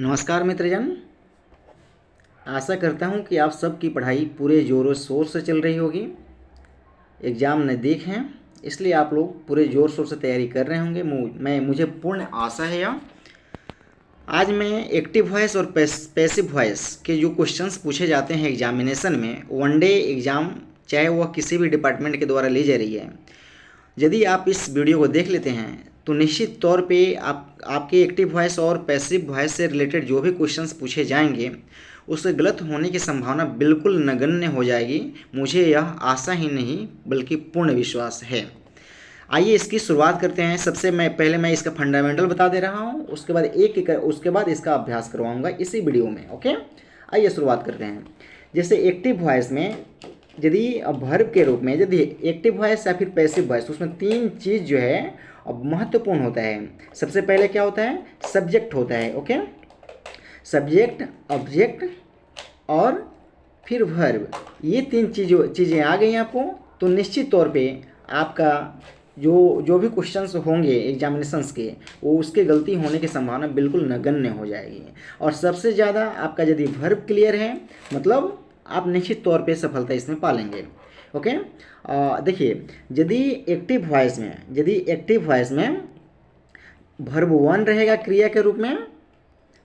नमस्कार मित्रजन। आशा करता हूँ कि आप सबकी पढ़ाई पूरे ज़ोरों शोर से चल रही होगी। एग्ज़ाम नज़दीक हैं, इसलिए आप लोग पूरे ज़ोर शोर से तैयारी कर रहे होंगे। मुझे पूर्ण आशा है यह। आज मैं एक्टिव वॉइस और पैसिव वॉइस के जो क्वेश्चंस पूछे जाते हैं एग्जामिनेशन में, वनडे एग्ज़ाम, चाहे वह किसी भी डिपार्टमेंट के द्वारा ली जा रही है, यदि आप इस वीडियो को देख लेते हैं तो निश्चित तौर पे आपके एक्टिव वॉइस और पैसिव वॉइस से रिलेटेड जो भी क्वेश्चंस पूछे जाएंगे उससे गलत होने की संभावना बिल्कुल नगण्य हो जाएगी। मुझे यह आशा ही नहीं बल्कि पूर्ण विश्वास है। आइए इसकी शुरुआत करते हैं। पहले मैं इसका फंडामेंटल बता दे रहा हूँ, उसके बाद इसका अभ्यास करवाऊँगा इसी वीडियो में। ओके, आइए शुरुआत करते हैं। जैसे एक्टिव वॉइस में यदि वर्ब के रूप में यदि एक्टिव वॉइस या फिर पैसिव वॉइस, उसमें तीन चीज़ जो है अब महत्वपूर्ण होता है। सबसे पहले क्या होता है? सब्जेक्ट होता है। ओके, सब्जेक्ट, ऑब्जेक्ट और फिर वर्ब। ये तीन चीज़ें आ गई आपको तो निश्चित तौर पे आपका जो भी क्वेश्चंस होंगे एग्जामिनेशंस के, वो उसके गलती होने की संभावना बिल्कुल नगण्य हो जाएगी। और सबसे ज़्यादा आपका यदि वर्ब क्लियर है, मतलब आप निश्चित तौर पे सफलता इसमें पालेंगे। ओके, देखिए, यदि एक्टिव वॉइस में वर्ब 1 रहेगा क्रिया के रूप में,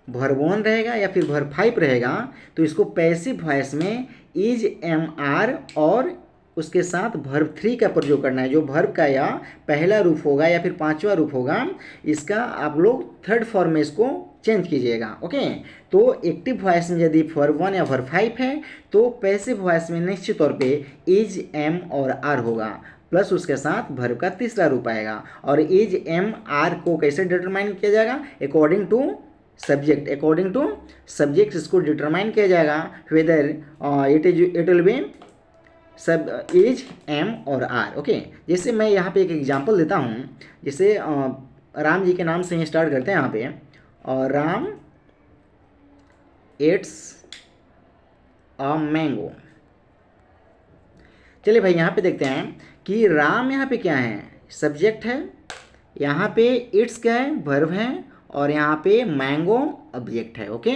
वर्ब 1 रहेगा या फिर वर्ब 5 रहेगा, तो इसको पैसिव वॉइस में इज, एम, आर और उसके साथ वर्ब 3 का प्रयोग करना है। जो वर्ब का या पहला रूप होगा या फिर पांचवा रूप होगा, इसका आप लोग थर्ड फॉर्म में इसको चेंज कीजिएगा। ओके, तो एक्टिव वॉइस में यदि वर्ब 1 या वर्ब 5 है तो पैसिव वॉइस में निश्चित तौर पे इज, एम और आर होगा, प्लस उसके साथ वर्ब का तीसरा रूप आएगा। और इज, एम, आर को कैसे डिटरमाइन किया जाएगा? अकॉर्डिंग टू सब्जेक्ट इसको डिटरमाइन किया जाएगा वेदर इट विल बी सब इज, एम और आर। ओके, जैसे मैं यहाँ पे एक एग्जांपल देता हूँ। जैसे राम जी के नाम से ही स्टार्ट करते हैं यहाँ पे, और राम एट्स अ मैंगो। चलिए भाई, यहाँ पे देखते हैं कि राम यहाँ पे क्या है? सब्जेक्ट है। यहाँ पे इट्स क्या है? वर्ब है। और यहाँ पे मैंगो ऑब्जेक्ट है। ओके,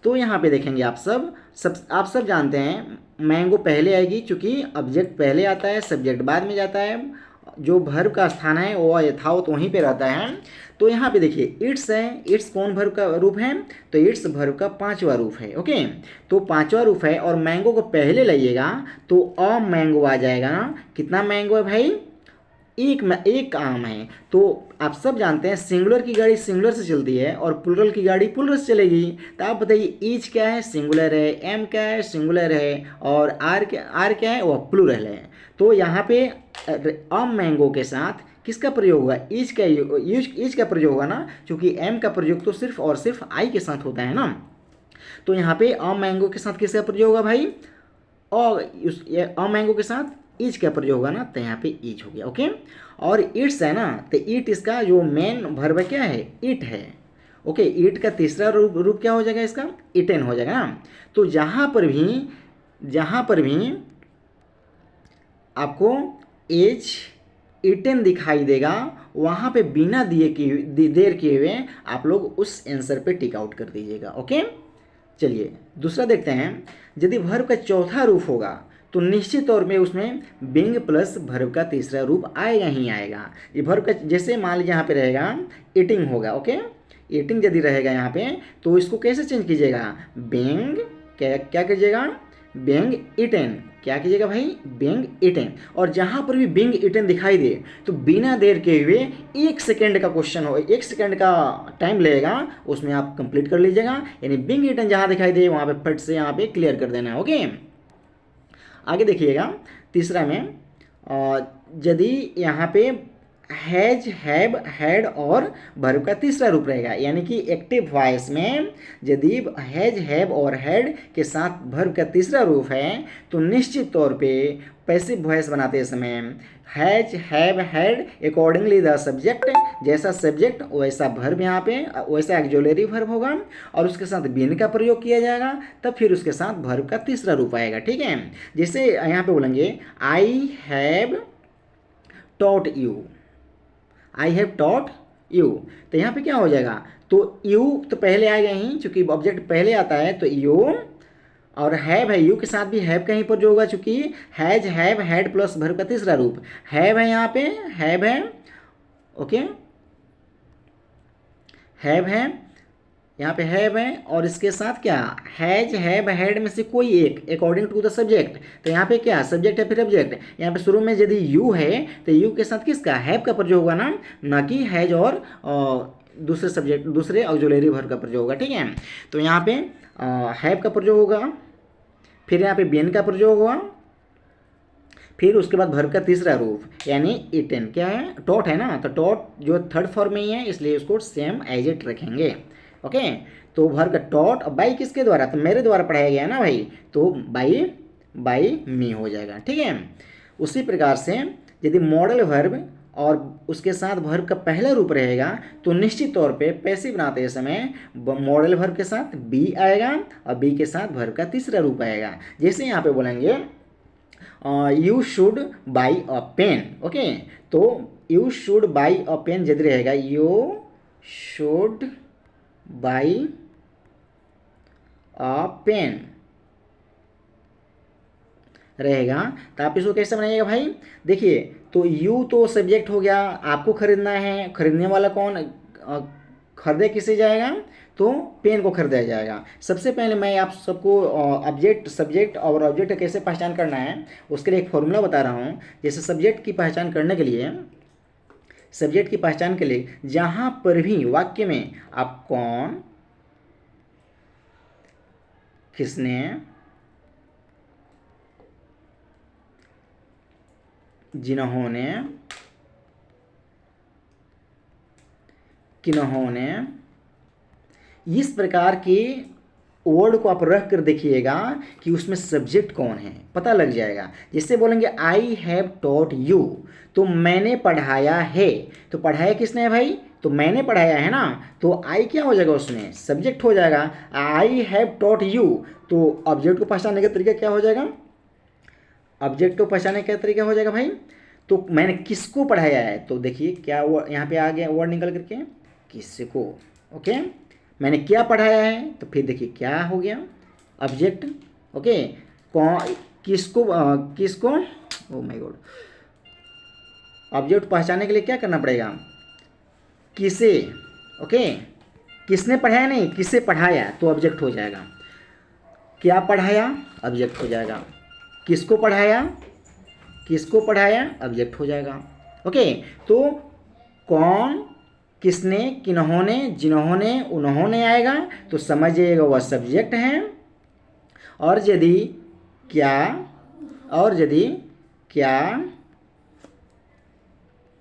तो यहाँ पे देखेंगे आप सब जानते हैं मैंगो पहले आएगी, क्योंकि ऑब्जेक्ट पहले आता है, सब्जेक्ट बाद में जाता है। जो वर्ब का स्थान है वो यथावत वहीं पे रहता है। तो यहाँ पे देखिए इट्स है। इट्स कौन वर्ब का रूप है? तो इट्स वर्ब का पांचवा रूप है। ओके, तो पांचवा रूप है और मैंगो को पहले लाइएगा तो अ मैंगो आ जाएगा ना। कितना मैंगो है भाई? एक आम है। तो आप सब जानते हैं सिंगुलर की गाड़ी सिंगुलर से चलती है और प्लुरल की गाड़ी प्लुरल से चलेगी। तो आप बताइए, ईच क्या है? सिंगुलर है। एम क्या है? सिंगुलर है। और आर क्या है? वह प्लुरल है। तो यहाँ पे अम मैंगो के साथ किसका प्रयोग होगा? ईच का प्रयोग होगा ना, क्योंकि एम का प्रयोग तो सिर्फ और सिर्फ आई के साथ होता है ना। तो यहाँ पे अम मैंगो के साथ किसका प्रयोग होगा भाई? और अम मैंगो के साथ इज का प्रयोग होगा ना, तो यहाँ पे इज हो गया। ओके, और इट्स है ना, तो इट इसका जो मेन वर्ब क्या है? इट है। ओके, इट का तीसरा रूप क्या हो जाएगा? इसका इटेन हो जाएगा ना। तो जहाँ पर भी आपको एज इटेन दिखाई देगा, वहाँ पे बिना देर किए हुए आप लोग उस आंसर पे टिक आउट कर दीजिएगा। ओके, चलिए दूसरा देखते हैं। यदि वर्ब का चौथा रूप होगा तो निश्चित तौर में उसमें बिंग प्लस वर्ब का तीसरा रूप आएगा ही आएगा। ये वर्ब का, जैसे मान लीजिए यहाँ पे रहेगा ईटिंग होगा। ओके, ईटिंग यदि रहेगा यहाँ पे तो इसको कैसे चेंज कीजिएगा? बिंग क्या कीजिएगा? Being eaten. क्या कीजिएगा भाई? Being eaten. और जहाँ पर भी बिंग इटेन दिखाई दे तो बिना देर के हुए 1 सेकेंड का क्वेश्चन हो, 1 सेकेंड का टाइम लगेगा, उसमें आप कंप्लीट कर लीजिएगा। यानी बिंग इटेन जहाँ दिखाई दे वहाँ पे फट से यहाँ पे क्लियर कर देना है। ओके, आगे देखिएगा तीसरा में, यदि यहाँ पे हैज, हैव, हैड और वर्ब का तीसरा रूप रहेगा, यानी कि एक्टिव वॉइस में यदि हैज, हैव और हैड के साथ वर्ब का तीसरा रूप है तो निश्चित तौर पे पैसिव वॉइस बनाते समय has, have, had accordingly the subject, जैसा सब्जेक्ट वैसा वर्ब, यहाँ पे वैसा एक्जुलरी वर्ब होगा और उसके साथ बीन का प्रयोग किया जाएगा, तब फिर उसके साथ वर्ब का तीसरा रूप आएगा। ठीक है, जैसे यहाँ पे बोलेंगे I have taught you. I have taught you. तो यहाँ पे क्या हो जाएगा, तो यू तो पहले आएगा ही, चूंकि ऑब्जेक्ट पहले आता है तो यू, और हैव है, यू के साथ भी हैव कहीं पर जो होगा, चूंकि has have had plus verb का तीसरा रूप हैव है, यहाँ पे हैव है, ओके, हैव है, यहाँ पे हैव है, और इसके साथ क्या, हैज हैव हैड में से कोई एक अकॉर्डिंग टू द सब्जेक्ट। तो यहाँ पे क्या सब्जेक्ट है फिर ऑब्जेक्ट। यहाँ पे शुरू में यदि यू है तो यू के साथ किसका, हैव का प्रयोग होगा ना कि हैज और दूसरे सब्जेक्ट दूसरे ऑक्सिलरी वर्ब का प्रयोग होगा, ठीक है। तो यहाँ पे हैव का प्रयोग होगा, फिर यहाँ पे बीन का प्रयोग हुआ, फिर उसके बाद वर्ब का तीसरा रूप यानी इटन, क्या है, टॉट है ना, तो टॉट जो थर्ड फॉर्म में ही है इसलिए उसको सेम एज इट रखेंगे, ओके। तो वर्ब का टॉट बाई किसके द्वारा, तो मेरे द्वारा पढ़ाया गया ना भाई, तो बाई मी हो जाएगा, ठीक है। उसी प्रकार से यदि मॉडल वर्ब और उसके साथ वर्ब का पहला रूप रहेगा तो निश्चित तौर पे पैसिव बनाते समय मॉडल वर्ब के साथ बी आएगा और बी के साथ वर्ब का तीसरा रूप आएगा। जैसे यहाँ पे बोलेंगे you should buy a pen, okay, तो you should buy a pen यदि रहेगा you should buy a pen रहेगा, तो आप इसको कैसे बनाइएगा भाई, देखिए, तो यू तो सब्जेक्ट हो गया, आपको खरीदना है, खरीदने वाला कौन, खरीदे किसे जाएगा, तो पेन को खरीदा जाएगा। सबसे पहले मैं आप सबको ऑब्जेक्ट सब्जेक्ट और ऑब्जेक्ट कैसे पहचान करना है उसके लिए एक फॉर्मूला बता रहा हूँ। जैसे सब्जेक्ट की पहचान करने के लिए, सब्जेक्ट की पहचान के लिए जहाँ पर भी वाक्य में आप कौन, किसने, जिन्होंने, किन्होंने, इस प्रकार के वर्ड को आप रख कर देखिएगा कि उसमें सब्जेक्ट कौन है, पता लग जाएगा। जैसे बोलेंगे आई हैव टॉट यू, तो मैंने पढ़ाया है, तो पढ़ाया किसने है भाई, तो मैंने पढ़ाया है ना, तो आई क्या हो जाएगा, उसमें सब्जेक्ट हो जाएगा। आई हैव टॉट यू, तो ऑब्जेक्ट को पहचानने का तरीका क्या हो जाएगा, ऑब्जेक्ट को पहचानने का तरीका हो जाएगा भाई, तो मैंने किसको पढ़ाया है, तो देखिए क्या यहाँ पे आ गया वर्ड निकल करके, किसको, ओके। मैंने क्या पढ़ाया है, तो फिर देखिए क्या हो गया, ऑब्जेक्ट, ओके, कौन, किसको, किसको, ओ माय गॉड, ऑब्जेक्ट पहचानने के लिए क्या करना पड़ेगा, किसे, ओके, किसने पढ़ाया नहीं, किसे पढ़ाया, तो ऑब्जेक्ट हो जाएगा। क्या पढ़ाया, ऑब्जेक्ट हो जाएगा। किसको पढ़ाया, किसको पढ़ाया, ऑब्जेक्ट हो जाएगा, ओके। तो कौन, किसने, किन्होंने, जिन्होंने, उन्होंने आएगा तो समझिएगा वह सब्जेक्ट है, और यदि क्या, और यदि क्या,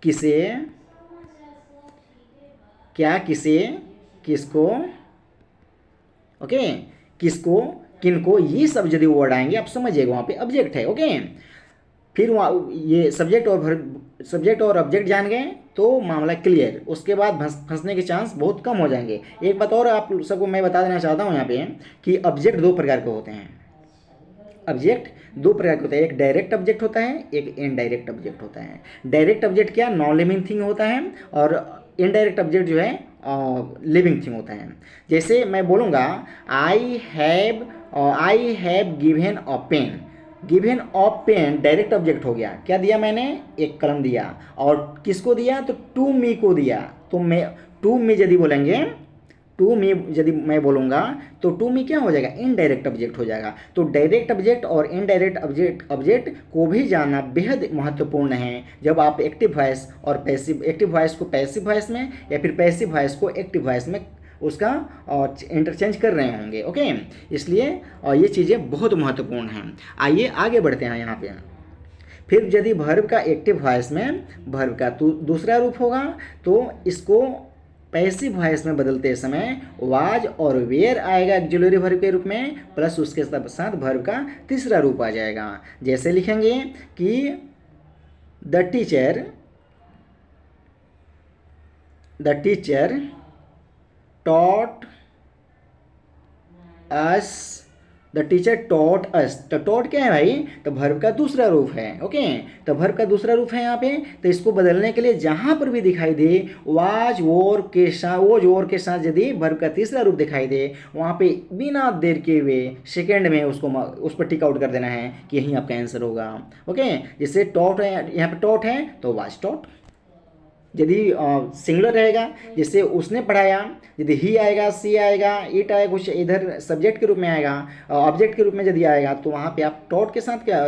किसे, क्या, किसे, किसको, ओके, किसको, किनको, ये सब यदि वर्ड आएंगे आप समझिएगा वहाँ पे ऑब्जेक्ट है, ओके। फिर वहाँ ये सब्जेक्ट और ऑब्जेक्ट जान गए तो मामला क्लियर, उसके बाद फंसने के चांस बहुत कम हो जाएंगे। एक बात और आप सबको मैं बता देना चाहता हूँ यहाँ पे कि ऑब्जेक्ट दो प्रकार के होते हैं, ऑब्जेक्ट दो प्रकार के होते हैं, एक डायरेक्ट ऑब्जेक्ट होता है, एक इनडायरेक्ट ऑब्जेक्ट होता है। डायरेक्ट ऑब्जेक्ट क्या, नॉन लिविंग थिंग होता है, और इनडायरेक्ट ऑब्जेक्ट जो है लिविंग थिंग होता है। जैसे मैं बोलूँगा I have given a pen, given a pen direct object हो गया, क्या दिया मैंने, एक कलम दिया, और किसको दिया, तो टू मी को दिया, तो मैं टू मी यदि बोलेंगे, टू मी यदि मैं बोलूँगा तो टू मी क्या हो जाएगा, इनडायरेक्ट ऑब्जेक्ट हो जाएगा। तो डायरेक्ट ऑब्जेक्ट और इनडायरेक्ट ऑब्जेक्ट को भी जानना बेहद महत्वपूर्ण है जब आप एक्टिव वॉइस और पैसिव, एक्टिव वॉइस को पैसिव वॉइस में या फिर पैसिव वॉइस को एक्टिव वॉइस में उसका इंटरचेंज कर रहे होंगे, ओके। इसलिए ये चीज़ें बहुत महत्वपूर्ण हैं। आइए आगे बढ़ते हैं यहाँ पे। फिर यदि वर्ब का एक्टिव वॉइस में वर्ब का दूसरा रूप होगा तो इसको पैसिव वॉइस में बदलते समय वाज और वेयर आएगा ऑक्सिलरी वर्ब के रूप में, प्लस उसके साथ वर्ब का तीसरा रूप आ जाएगा। जैसे लिखेंगे कि the teacher taught us the teacher taught us. तो टॉट क्या है भाई, तो वर्ब का दूसरा रूप है। ओके, तो वर्ब का दूसरा रूप है यहाँ पे। तो इसको बदलने के लिए जहाँ पर भी दिखाई दे वाज वोर के साथ, वोज वोर के साथ यदि वर्ब का तीसरा रूप दिखाई दे, वहाँ पे बिना देर के हुए सेकेंड में उसको उस पर टिक आउट कर देना है कि यही आपका आंसर होगा। ओके, जैसे टॉट है, यहाँ पे टॉट है तो वाज टॉट। यदि सिंगुलर रहेगा, जैसे उसने पढ़ाया, यदि ही आएगा, सी आएगा, इट आएगा, कुछ इधर सब्जेक्ट के रूप में आएगा, ऑब्जेक्ट के रूप में यदि आएगा, तो वहाँ पे आप टॉट के साथ क्या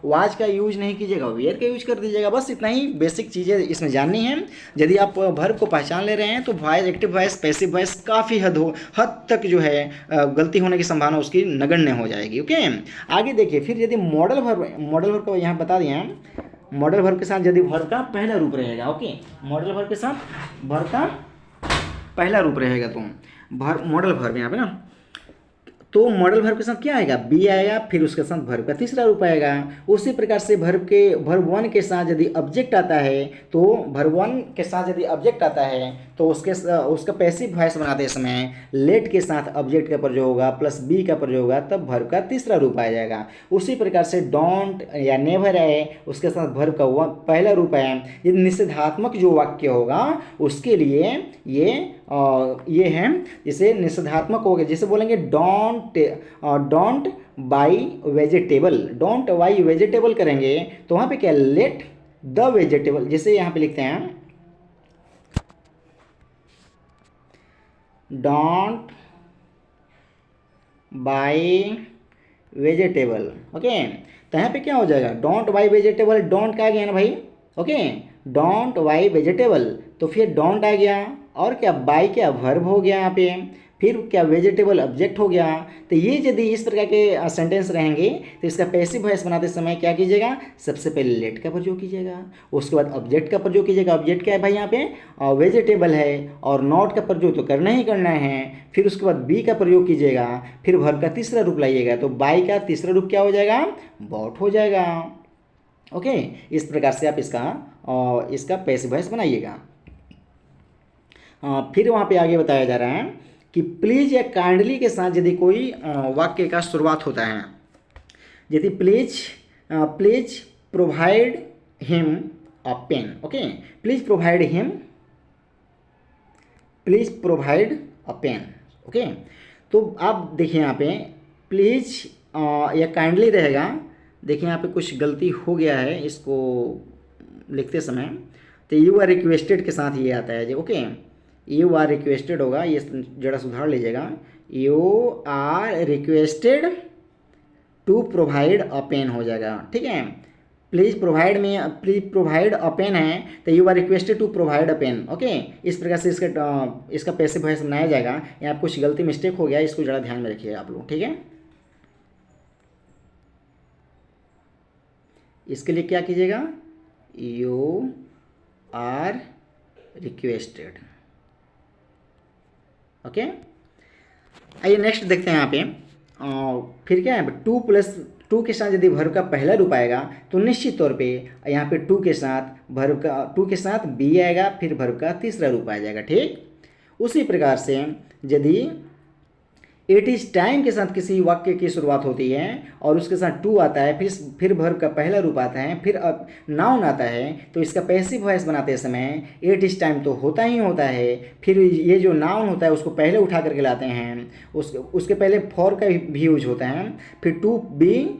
वाज का यूज नहीं कीजिएगा, वेयर का यूज कर दीजिएगा। बस इतना ही बेसिक चीज़ें इसमें जाननी है। यदि आप वर्ब को पहचान ले रहे हैं तो voice, active voice, passive voice काफ़ी हद तक जो है गलती होने की संभावना उसकी नगण्य हो जाएगी। ओके, आगे देखिए, फिर यदि मॉडल वर्ब को यहाँ बता दिए हैं, मॉडल वर्ब के साथ यदि वर्ब का पहला रूप रहेगा। ओके, मॉडल वर्ब के साथ वर्ब का पहला रूप रहेगा, तो मॉडल वर्ब यहाँ पे ना, तो मॉडल वर्ब के साथ क्या आएगा, बी आएगा, फिर उसके साथ वर्ब का तीसरा रूप आएगा। उसी प्रकार से वर्ब वन के साथ यदि ऑब्जेक्ट आता है, तो वर्ब वन के साथ यदि ऑब्जेक्ट आता है तो उसका पैसिव वॉइस बनाते समय लेट के साथ ऑब्जेक्ट का प्रयोग होगा प्लस बी का प्रयोग होगा, तब वर्ब का तीसरा रूप आ जाएगा। उसी प्रकार से डोंट या नेवर है, उसके साथ वर्ब का पहला रूप है। यदि निषेधात्मक जो वाक्य होगा उसके लिए ये है, जैसे निषेधात्मक हो गया, जैसे बोलेंगे don't buy vegetable, don't buy vegetable करेंगे तो वहाँ पे क्या, लेट द वेजिटेबल, जैसे यहाँ पे लिखते हैं डोंट बाई वेजिटेबल। ओके, तो यहाँ पे क्या हो जाएगा, डोंट बाई वेजिटेबल, डोंट का आ गया ना भाई। ओके, डोंट बाई वेजिटेबल, तो फिर डोंट आ गया, और क्या, बाई क्या वर्ब हो गया यहाँ पे, फिर क्या वेजिटेबल ऑब्जेक्ट हो गया। तो ये यदि इस प्रकार के सेंटेंस रहेंगे तो इसका पैसिव वॉइस बनाते समय क्या कीजिएगा, सबसे पहले लेट का प्रयोग कीजिएगा, उसके बाद ऑब्जेक्ट का प्रयोग कीजिएगा। ऑब्जेक्ट क्या है भाई यहाँ पे, वेजिटेबल है, और नॉट का प्रयोग तो करना ही करना है। फिर उसके बाद बी का प्रयोग कीजिएगा, फिर वर्ब का तीसरा रूप लाइएगा, तो बाई का तीसरा रूप क्या हो जाएगा, बॉट हो जाएगा। ओके, इस प्रकार से आप इसका पैसिव वॉइस बनाइएगा। फिर वहाँ पे आगे बताया जा रहा है कि प्लीज या काइंडली के साथ यदि कोई वाक्य का शुरुआत होता है, यदि please provide him a pen. Okay, please provide a pen. Okay, तो आप देखिए यहाँ पे प्लीज या काइंडली रहेगा, देखिए यहाँ पे कुछ गलती हो गया है इसको लिखते समय, तो यू आर रिक्वेस्टेड के साथ ये आता है जी। ओके, यू आर रिक्वेस्टेड होगा, ये जरा सुधार लीजिएगा, you are requested to provide a pen हो जाएगा। ठीक है, प्लीज प्रोवाइड अ पेन है, तो you are requested to provide a pen. Okay, इस प्रकार से इसका पैसिव वॉइस बनाया जाएगा। यहाँ कुछ गलती मिस्टेक हो गया, इसको जरा ध्यान में रखिए आप लोग। ठीक है, इसके लिए क्या कीजिएगा, यू आर रिक्वेस्टेड। ओके, आइए नेक्स्ट देखते हैं यहाँ पे। फिर क्या है, टू के साथ यदि वर्ब का पहला रूप आएगा तो निश्चित तौर पे यहाँ पे टू के साथ बी आएगा, फिर वर्ब का तीसरा रूप आ जाएगा। ठीक, उसी प्रकार से यदि इट इज़ टाइम के साथ किसी वाक्य की शुरुआत होती है और उसके साथ टू आता है, फिर वर्ब का पहला रूप आता है, फिर नाउन आता है, तो इसका पैसिव वॉइस बनाते समय इट इज़ टाइम तो होता ही होता है, फिर ये जो नाउन होता है उसको पहले उठा करके लाते हैं, उसके पहले फॉर का भी यूज होता है, फिर टू बी,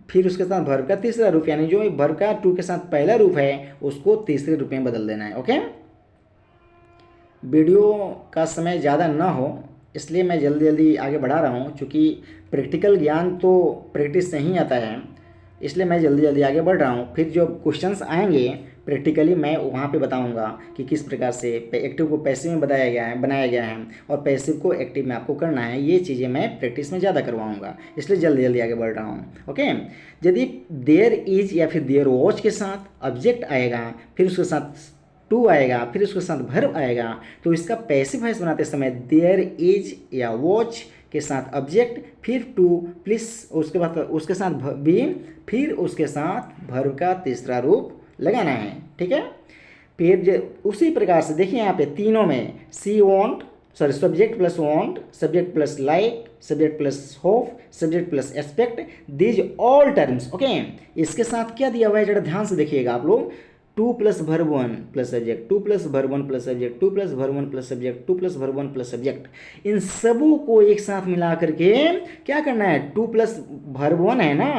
फिर उसके साथ वर्ब का तीसरा रूप, यानी जो वर्ब का टू के साथ पहला रूप है उसको तीसरे रूप में बदल देना है। ओके, वीडियो का समय ज़्यादा ना हो इसलिए मैं जल्दी जल्दी आगे बढ़ा रहा हूँ, क्योंकि प्रैक्टिकल ज्ञान तो प्रैक्टिस से ही आता है, इसलिए मैं जल्दी जल्दी आगे बढ़ रहा हूँ। फिर जो क्वेश्चंस आएंगे प्रैक्टिकली मैं वहाँ पे बताऊँगा कि किस प्रकार से एक्टिव को पैसिव में बनाया गया है और पैसिव को एक्टिव में आपको करना है। ये चीज़ें मैं प्रैक्टिस में ज़्यादा करवाऊँगा, इसलिए जल्दी जल्दी आगे बढ़ रहा हूँ। ओके, यदि देयर इज़ या फिर देयर वॉच के साथ ऑब्जेक्ट आएगा, फिर उसके साथ टू आएगा, फिर उसके साथ वर्ब आएगा, तो इसका पैसिव वॉइस बनाते समय देयर इज या वॉच के साथ ऑब्जेक्ट, फिर टू प्लीज, उसके बाद उसके साथ बी, फिर उसके साथ वर्ब का तीसरा रूप लगाना है। ठीक है, फिर उसी प्रकार से देखिए यहाँ पे तीनों में see want, sorry subject plus want, subject plus like, subject plus hope, subject plus expect, these all terms. Okay, इसके साथ क्या दिया हुआ है जरा ध्यान से देखिएगा आप लोग, to plus verb one plus subject, to plus verb one plus subject, to plus verb one plus subject, to plus verb one plus subject, इन सबों को एक साथ मिला करके क्या करना है, टू प्लस वर्ब वन है ना,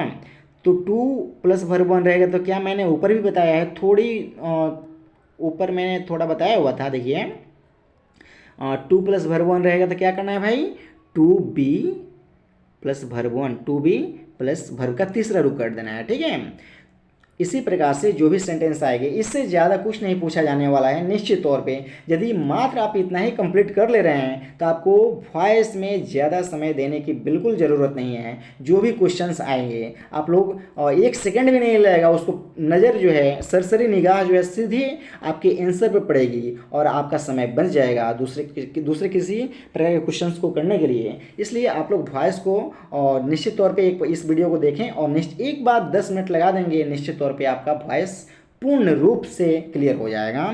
तो टू प्लस वर्ब वन रहेगा तो क्या मैंने ऊपर भी बताया है, ऊपर मैंने थोड़ा बताया हुआ था, देखिए टू प्लस वर्ब वन रहेगा तो क्या करना है भाई, to be plus verb one, to be plus verb का तीसरा रूप कर देना है, ठीक है। इसी प्रकार से जो भी सेंटेंस आएंगे, इससे ज़्यादा कुछ नहीं पूछा जाने वाला है निश्चित तौर पे। यदि मात्र आप इतना ही कंप्लीट कर ले रहे हैं तो आपको वॉइस में ज़्यादा समय देने की बिल्कुल ज़रूरत नहीं है। जो भी क्वेश्चंस आएंगे आप लोग एक सेकंड भी नहीं लगेगा, उसको नज़र जो है, सरसरी निगाह जो है सीधे आपके आंसर पर पड़ेगी और आपका समय बच जाएगा दूसरे किसी प्रकार के क्वेश्चन को करने के लिए। इसलिए आप लोग वॉइस को निश्चित तौर पर इस वीडियो को देखें और एक बार 10 मिनट लगा देंगे, निश्चित तौर पे आपका वॉइस पूर्ण रूप से क्लियर हो जाएगा,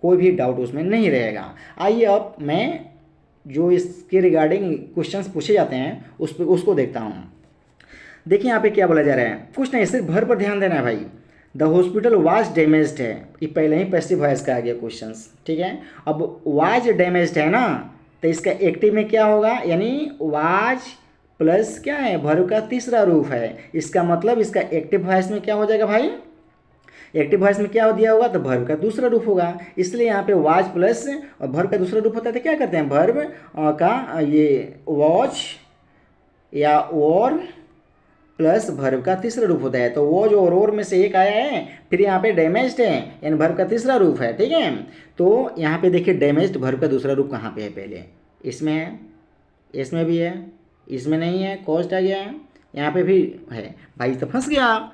कोई भी डाउट उसमें नहीं रहेगा। आइए अब मैं जो इसके रिगार्डिंग क्वेश्चंस पूछे जाते हैं उसको देखता हूँ। देखिए यहाँ पे क्या बोला जा रहा है, कुछ नहीं, सिर्फ भर पर ध्यान देना है भाई। द हॉस्पिटल वाज डैमेज्ड है, ये पहले ही पैसिव वॉइस का आ गया क्वेश्चन, ठीक है। अब वाज डैमेज्ड है ना, तो इसका एक्टिव में क्या होगा, यानी वाज प्लस क्या है, वर्ब का तीसरा रूप है। इसका मतलब इसका एक्टिव वॉइस में क्या हो जाएगा भाई, एक्टिव वॉइस में क्या दिया होगा, तो वर्ब का दूसरा रूप होगा। इसलिए यहाँ पे वाज प्लस और वर्ब का दूसरा रूप होता है तो क्या करते हैं, वर्ब का ये वॉच या और प्लस वर्ब का तीसरा रूप होता है। तो वॉच और में से एक आया है, फिर यहाँ पे डैमेज्ड है यानी वर्ब का तीसरा रूप है, ठीक है। तो यहाँ पे देखिए डैमेज्ड वर्ब का दूसरा रूप कहाँ पे है, पहले इसमें है, इसमें भी है, इसमें नहीं है, कॉस्ट आ गया है, यहाँ पे भी है भाई, तो फंस गया आप।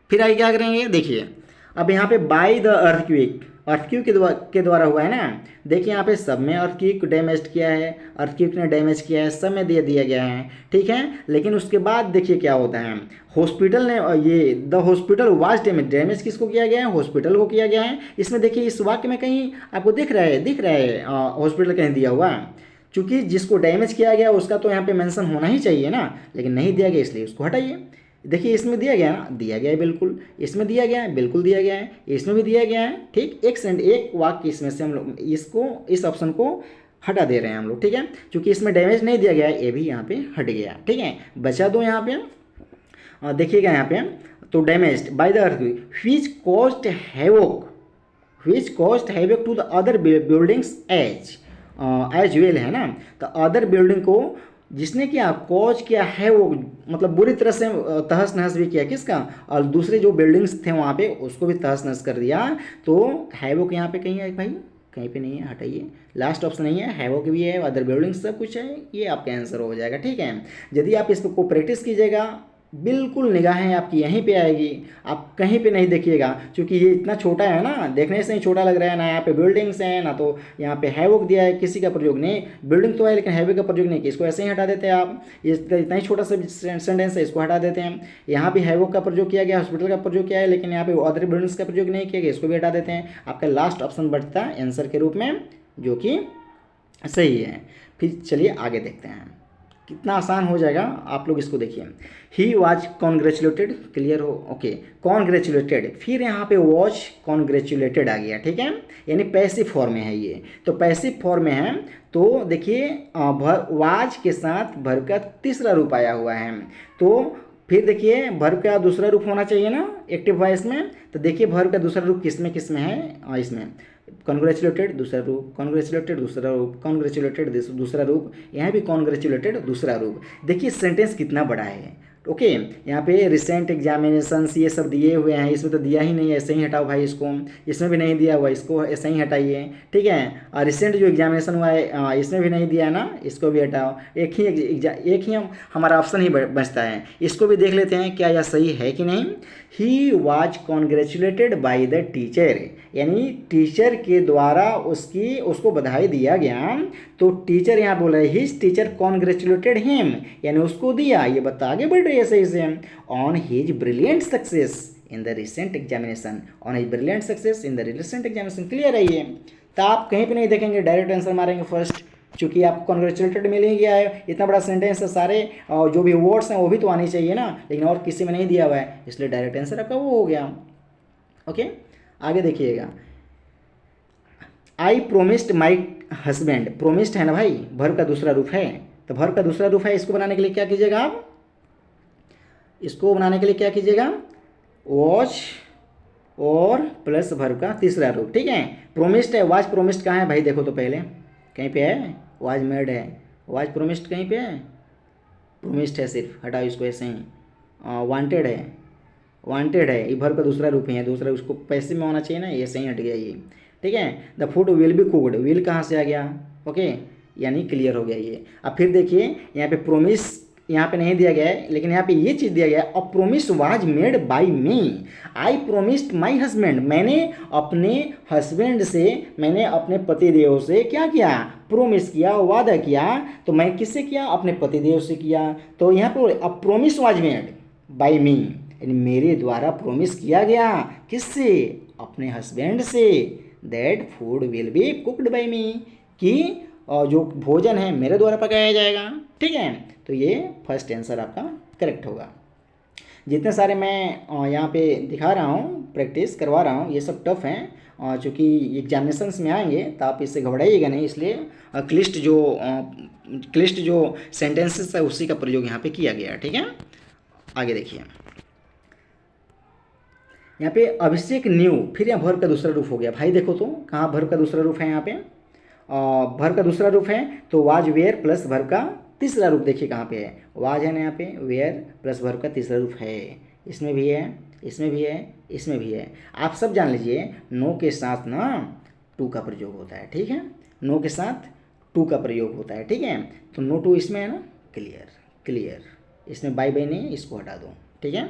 फिर आगे क्या करेंगे, देखिए अब यहाँ पे बाय द अर्थक्वेक, अर्थक्वेक के द्वारा हुआ है ना। देखिए यहाँ पे सब में अर्थक्वेक डैमेज किया है, अर्थक्वेक ने डैमेज किया है, सब में दे दिया गया है, ठीक है। लेकिन उसके बाद देखिए क्या होता है, हॉस्पिटल ने ये the hospital was damage, damage किसको किया गया है, हॉस्पिटल को किया गया है। इसमें देखिए इस वाक्य में कहीं आपको दिख रहा है हॉस्पिटल कहीं दिया हुआ है, चूँकि जिसको डैमेज किया गया उसका तो यहाँ पे मेंशन होना ही चाहिए ना, लेकिन नहीं दिया गया इसलिए उसको हटाइए। देखिए इसमें दिया गया ना, दिया गया है बिल्कुल, इसमें दिया गया है बिल्कुल दिया गया है, इसमें भी दिया गया है, ठीक। एक वाक्य इसमें से हम लोग इस ऑप्शन को हटा दे रहे हैं हम लोग, ठीक है। क्योंकि इसमें डैमेज नहीं दिया गया है, ये भी यहाँ पे हट गया, ठीक है, बचा दो यहाँ पे। देखिएगा यहाँ पे तो damaged by the earthquake which caused havoc to the other buildings as well है ना। तो अदर बिल्डिंग को जिसने क्या कॉज किया है, वो मतलब बुरी तरह से तहस नहस भी किया किसका, और दूसरे जो बिल्डिंग्स थे वहाँ पे उसको भी तहस नहस कर दिया। तो हैवोक यहाँ पे कहीं है भाई, कहीं पे नहीं है, हटाइए, लास्ट ऑप्शन नहीं है, हैवोक भी है, अदर बिल्डिंग्स सब कुछ है, ये आपका आंसर हो जाएगा, ठीक है। यदि आप इसको प्रैक्टिस कीजिएगा बिल्कुल निगाहें आपकी यहीं पे आएगी, आप कहीं पे नहीं देखिएगा, क्योंकि ये इतना छोटा है ना, देखने से ही छोटा लग रहा है ना। यहाँ पे बिल्डिंग्स हैं ना, तो यहाँ पे हैवोक दिया है, किसी का प्रयोग नहीं, बिल्डिंग तो है लेकिन हैवोक का प्रयोग नहीं किया, इसको ऐसे ही हटा देते हैं आप। इतना ही छोटा सा सेंटेंस है, इसको हटा देते हैं। यहाँ भी हैवोक का प्रयोग किया गया, हॉस्पिटल का प्रयोग किया है, लेकिन यहाँ पे अदर बिल्डिंग्स का प्रयोग नहीं किया गया, इसको भी हटा देते हैं। आपका लास्ट ऑप्शन बचता है आंसर के रूप में, जो कि सही है। फिर चलिए आगे देखते हैं, कितना आसान हो जाएगा, आप लोग इसको देखिए। ही वॉज कॉन्ग्रेचुलेटेड, क्लियर हो, ओके, कॉन्ग्रेचुलेटेड, फिर यहाँ पे वॉज कॉन्ग्रेचुलेटेड आ गया, ठीक है, यानी पैसिव फॉर्म में है ये, तो पैसिव फॉर्म में है। तो देखिए वाज के साथ वर्ब का तीसरा रूप आया हुआ है, तो फिर देखिए वर्ब का दूसरा रूप होना चाहिए ना एक्टिव वॉइस में। तो देखिए वर्ब का दूसरा रूप किस में है, इसमें कॉन्ग्रेचुलेटेड दूसरा रूप, कॉन्ग्रेचुलेटेड दूसरा रूप, कॉन्ग्रेचुलेटेड दूसरा रूप, यहाँ भी कॉन्ग्रेचुलेटेड दूसरा रूप। देखिए सेंटेंस कितना बड़ा है, ओके। यहाँ पे रिसेंट एग्जामिनेशंस ये सब दिए हुए हैं, इसमें तो दिया ही नहीं है, ऐसे ही हटाओ भाई इसको, इसमें भी नहीं दिया हुआ, इसको ऐसे ही हटाइए, ठीक है। और रिसेंट जो एग्जामिनेशन हुआ है इसमें भी नहीं दिया है ना, इसको भी हटाओ। एक ही हमारा ऑप्शन ही बचता है, इसको भी देख लेते हैं क्या यह सही है कि नहीं। He was congratulated by the teacher, यानी टीचर के द्वारा उसको बधाई दिया गया। तो टीचर यहाँ बोला है हिज टीचर कॉन्ग्रेचुलेटेड हिम, यानी उसको दिया, ये बता आगे बढ़ रही है सही से, on his brilliant success in the recent examination, on his brilliant success in the recent examination, clear है ये। तो आप कहीं पे नहीं देखेंगे, डायरेक्ट आंसर मारेंगे फर्स्ट, क्योंकि आपको कॉन्ग्रेचुलेटेड मिल ही गया है, इतना बड़ा सेंटेंस है, सारे जो भी वर्ड्स हैं वो भी तो आने चाहिए ना, लेकिन और किसी में नहीं दिया हुआ है, इसलिए डायरेक्ट आंसर आपका वो हो गया। ओके, आगे देखिएगा, आई प्रोमिस्ड माई हस्बैंड, प्रोमिस्ड है ना भाई, वर्ब का दूसरा रूप है, तो वर्ब का दूसरा रूप है, इसको बनाने के लिए क्या कीजिएगा आप, इसको बनाने के लिए क्या कीजिएगा, वॉच और प्लस वर्ब का तीसरा रूप, ठीक है। प्रोमिस्ड है, वाज प्रोमिस्ड कहाँ है भाई, देखो तो पहले कहीं पे है, वाज मेड है, वाज प्रोमिस्ड कहीं पे है, प्रोमिस्ड है सिर्फ, हटाओ इसको ऐसे ही। वांटेड है, वांटेड है, ये वर्ब का दूसरा रूप है, दूसरा उसको पैसिव में होना चाहिए ना, ये सही हट गया ये, ठीक है। The food will be cooked, will कहाँ से आ गया, ओके, यानी क्लियर हो गया ये। अब फिर देखिए यहाँ पे प्रोमिस यहाँ पे नहीं दिया गया है, लेकिन यहाँ पे ये चीज़ दिया गया है, अ promise was made by me, I promised my husband, मैंने अपने हस्बैंड से, मैंने अपने पतिदेव से क्या किया, प्रोमिस किया, वादा किया, तो मैं किससे किया, अपने पतिदेव से किया। तो यहाँ पे a promise was made by me, यानी मेरे द्वारा प्रोमिस किया गया, किससे, अपने हस्बैंड से, that food will be cooked by me, कि जो भोजन है मेरे द्वारा पकाया जाएगा, ठीक है। तो ये फर्स्ट आंसर आपका करेक्ट होगा। जितने सारे मैं यहाँ पे दिखा रहा हूँ, प्रैक्टिस करवा रहा हूँ, ये सब टफ हैं, चूँकि एग्जामिनेशंस में आएंगे तो आप इससे घबराइएगा नहीं, इसलिए क्लिष्ट जो सेंटेंसेस है उसी का प्रयोग यहाँ पे किया गया है, ठीक है। आगे देखिए, यहाँ पे अभिषेक न्यू, फिर यहाँ वर्ब का दूसरा रूप हो गया भाई, देखो तो कहाँ वर्ब का दूसरा रूप है, यहाँ पे वर्ब का दूसरा रूप है, तो वाज वेयर प्लस वर्ब का तीसरा रूप देखिए कहाँ पे है, वाज है ना यहाँ पे, वेयर प्लस वर्ब का तीसरा रूप है, इसमें भी है, इसमें भी है, इसमें भी है। आप सब जान लीजिए नो के साथ ना टू का प्रयोग होता है, ठीक है, नो के साथ टू का प्रयोग होता है, ठीक है। तो नो टू इसमें है ना, क्लियर, क्लियर, इसमें बाय बाय नहीं, इसको हटा दो, ठीक है,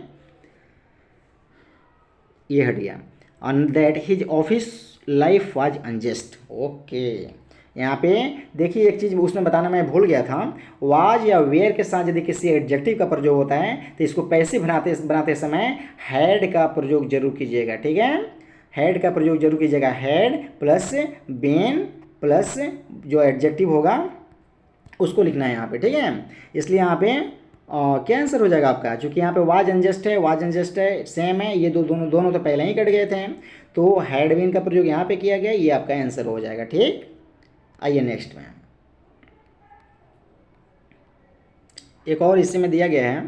ये हट गया। On that his office life was unjust, okay. यहाँ पे देखिए एक चीज़ उसमें बताना मैं भूल गया था, वाज या वेयर के साथ यदि किसी एडजेक्टिव का प्रयोग होता है तो इसको पैसिव बनाते समय हैड का प्रयोग जरूर कीजिएगा, ठीक है, हैड का प्रयोग जरूर कीजिएगा, हैड प्लस बेन प्लस जो एडजेक्टिव होगा उसको लिखना है यहाँ पे, ठीक है। इसलिए यहाँ पे क्या आंसर हो जाएगा आपका, चूँकि यहाँ पे वाज अनजस्ट है, वाज अनजस्ट है, सेम है, ये दोनों तो पहले ही कट गए थे, तो हैड बीन का प्रयोग यहाँ पे किया गया, ये आपका आंसर हो जाएगा, ठीक। आइए नेक्स्ट में, एक और इसी में दिया गया है,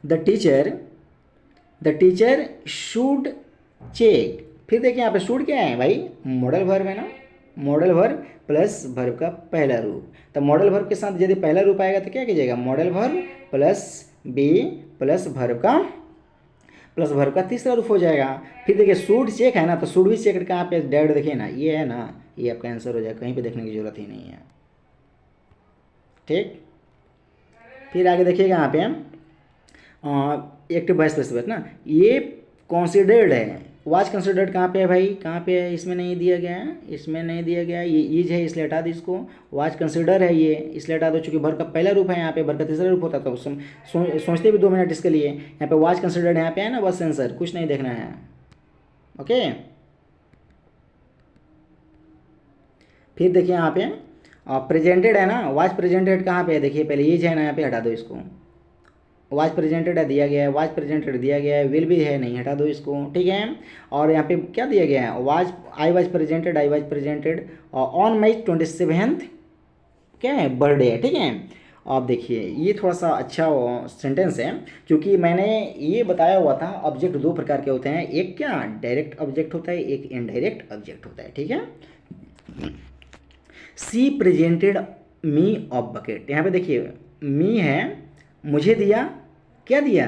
द टीचर शुड चेक, फिर देखिए यहाँ पे शुड क्या है भाई, मॉडल वर्ब है ना, मॉडल वर्ब प्लस वर्ब का पहला रूप, तो मॉडल वर्ब के साथ यदि पहला रूप आएगा तो क्या कीजिएगा, modal verb plus be plus verb का तीसरा रूप हो जाएगा। फिर देखिए शुड चेक है ना, तो शुड भी चेक कहाँ पे, डेड देखिए ना, ये है ना, ये आपका आंसर हो जाएगा, कहीं पे देखने की जरूरत ही नहीं है, ठीक। फिर आगे देखिएगा यहाँ पे एक्टिव वॉइस पैसिव ना, ये कंसीडर्ड है, वाज कंसिडर्ड कहाँ पे है भाई, कहाँ पे है, इसमें नहीं दिया गया है, इसमें नहीं दिया गया, ये ईज है इसलिए हटा दो इसको, वाज कंसिडर है ये इसलिए हटा दो, चूँकि वर्ब का पहला रूप है, यहाँ पे वर्ब का तीसरा रूप होता था, सोचते भी 2 मिनट इसके लिए, यहाँ पे वाज कंसिडर्ड यहाँ पे है ना, बस आंसर, कुछ नहीं देखना है, ओके। फिर देखिए यहाँ पे प्रेजेंटेड है ना, वाज प्रेजेंटेड कहाँ पे है, देखिए पहले ईज है ना, यहाँ पे हटा दो इसको, वाज प्रेजेंटेड है दिया गया है, वाज प्रेजेंटेड दिया गया है, विल भी है नहीं, हटा दो इसको, ठीक है। और यहाँ पे क्या दिया गया है, I was presented on my 27th क्या है, बर्थडे है, ठीक है। आप देखिए ये थोड़ा सा अच्छा सेंटेंस है, क्योंकि मैंने ये बताया हुआ था ऑब्जेक्ट 2 प्रकार के होते हैं, एक क्या डायरेक्ट ऑब्जेक्ट होता है, एक इनडायरेक्ट ऑब्जेक्ट होता है, ठीक है। सी प्रेजेंटेड मी ऑफ बकेट, यहाँ पे देखिए मी है, मुझे दिया, क्या दिया,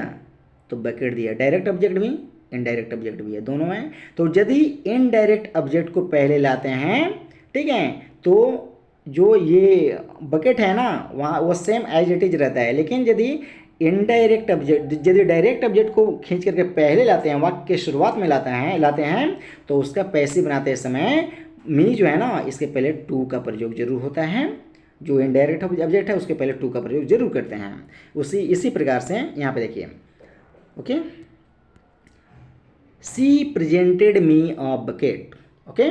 तो बकेट दिया, डायरेक्ट ऑब्जेक्ट भी इनडायरेक्ट ऑब्जेक्ट भी है, दोनों में। तो यदि इनडायरेक्ट ऑब्जेक्ट को पहले लाते हैं, ठीक है, तो जो ये बकेट है ना वहाँ वो सेम एज इट इज रहता है, लेकिन यदि इनडायरेक्ट ऑब्जेक्ट, यदि डायरेक्ट ऑब्जेक्ट को खींच करके पहले लाते हैं, वाक्य के शुरुआत में लाते हैं, तो उसका पैसिव बनाते समय मी जो है ना, इसके पहले टू का प्रयोग जरूर होता है, जो इनडायरेक्ट ऑब्जेक्ट है उसके पहले टू का प्रयोग जरूर करते हैं। इसी प्रकार से यहाँ पे देखिए, okay, she presented me a bucket, okay,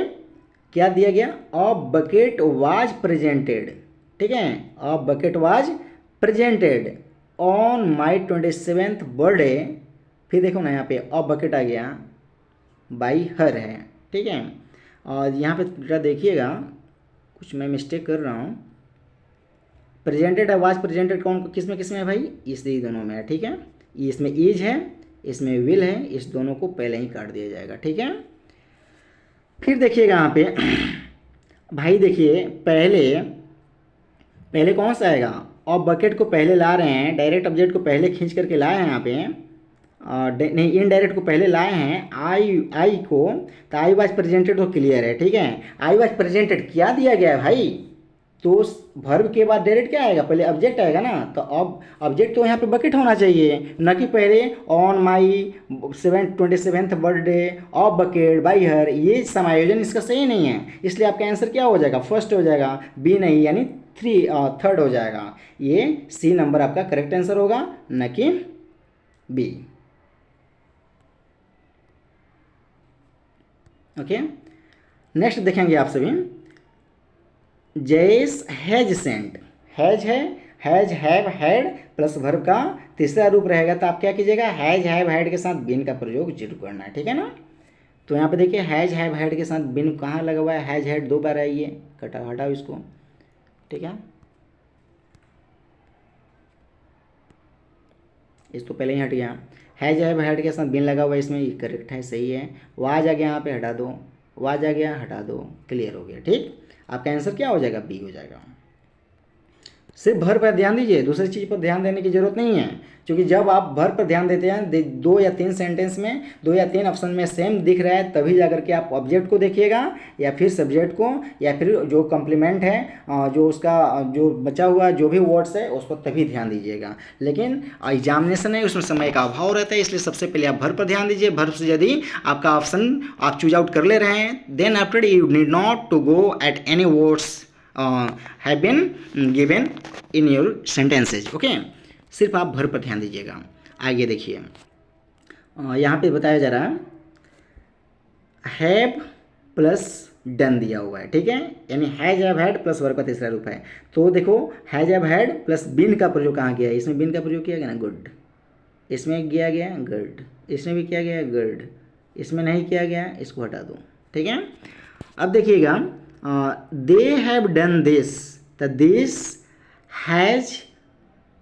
क्या दिया गया, अ बकेट वाज प्रेजेंटेड, ठीक है, a bucket was presented on my 27th birthday. फिर देखो ना यहाँ पे अ बकेट आ गया, बाई हर है, ठीक है। और यहाँ पे बेटा देखिएगा कुछ मैं मिस्टेक कर रहा हूँ, प्रेजेंटेड है, वाज प्रेजेंटेड कौन किस में है भाई, इस दोनों में है, ठीक है। इसमें इज है, इसमें विल है, इस दोनों को पहले ही काट दिया जाएगा, ठीक है। फिर देखिएगा यहाँ पे भाई देखिए पहले पहले कौन सा आएगा, और बकेट को पहले ला रहे हैं, डायरेक्ट ऑब्जेक्ट को पहले खींच करके लाए हैं यहाँ पे, नहीं इनडायरेक्ट को पहले लाए हैं, आई को, तो आई वाज प्रेजेंटेड तो क्लियर है, ठीक है। आई वाज प्रेजेंटेड क्या दिया गया है भाई, तो वर्ब के बाद डायरेक्ट क्या आएगा, पहले ऑब्जेक्ट आएगा ना, तो अब ऑब्जेक्ट तो यहाँ पे बकेट होना चाहिए, न कि पहले on my 27th birthday of bucket by her, ये समायोजन इसका सही नहीं है, इसलिए आपका आंसर क्या हो जाएगा, फर्स्ट हो जाएगा, बी नहीं, यानी थर्ड हो जाएगा, ये सी नंबर आपका करेक्ट आंसर होगा, न कि बी। ओके, नेक्स्ट देखेंगे आप सभी, जयेश हैज सेंट, हैज है, has have had plus verb का तीसरा रूप रहेगा, तो आप क्या कीजिएगा, हैज हैव हैड के साथ बिन का प्रयोग जरूर करना है, ठीक है ना। तो यहाँ पे देखिए हैज हैव हैड के साथ बिन कहाँ लगा हुआ है, हैज हैड 2 बार आई है, हटाओ इसको, ठीक है, इसको पहले ही हट गया, हैज हैव हैड के साथ बिन लगा हुआ है, इसमें ये करेक्ट है, सही है। वाज आ गया यहाँ पे, हटा दो, वाज आ गया, हटा दो, क्लियर हो गया, ठीक। आपका आंसर क्या हो जाएगा, बी हो जाएगा। सिर्फ भर पर ध्यान दीजिए, दूसरी चीज़ पर ध्यान देने की जरूरत नहीं है, क्योंकि जब आप भर पर ध्यान देते हैं 2 या 3 सेंटेंस में, 2 या 3 ऑप्शन में सेम दिख रहा है, तभी जाकर के आप ऑब्जेक्ट को देखिएगा, या फिर सब्जेक्ट को, या फिर जो कॉम्प्लीमेंट है, जो उसका जो बचा हुआ जो भी वर्ड्स है उस पर तभी ध्यान दीजिएगा। लेकिन एग्जामिनेशन है, उसमें समय का अभाव रहता है, इसलिए सबसे पहले आप भर पर ध्यान दीजिए। भर से यदि आपका ऑप्शन आप चूज आउट कर ले रहे हैं, then after you need not to go at any words have been given in your sentences, ओके। सिर्फ आप भर पर ध्यान दीजिएगा। आगे देखिए, यहाँ पे बताया जा रहा है हैव प्लस डन दिया हुआ है, ठीक है, यानी has have had plus verb का तीसरा रूप है। तो देखो हैज हैव हैड प्लस बिन का प्रयोग कहाँ किया है, इसमें बिन का प्रयोग किया गया ना, गुड, इसमें किया गया गुड, इसमें भी किया गया गुड, इसमें नहीं किया गया, इसको हटा दो, ठीक है। अब देखिएगा दे हैव डन दिस, तो दिस हैज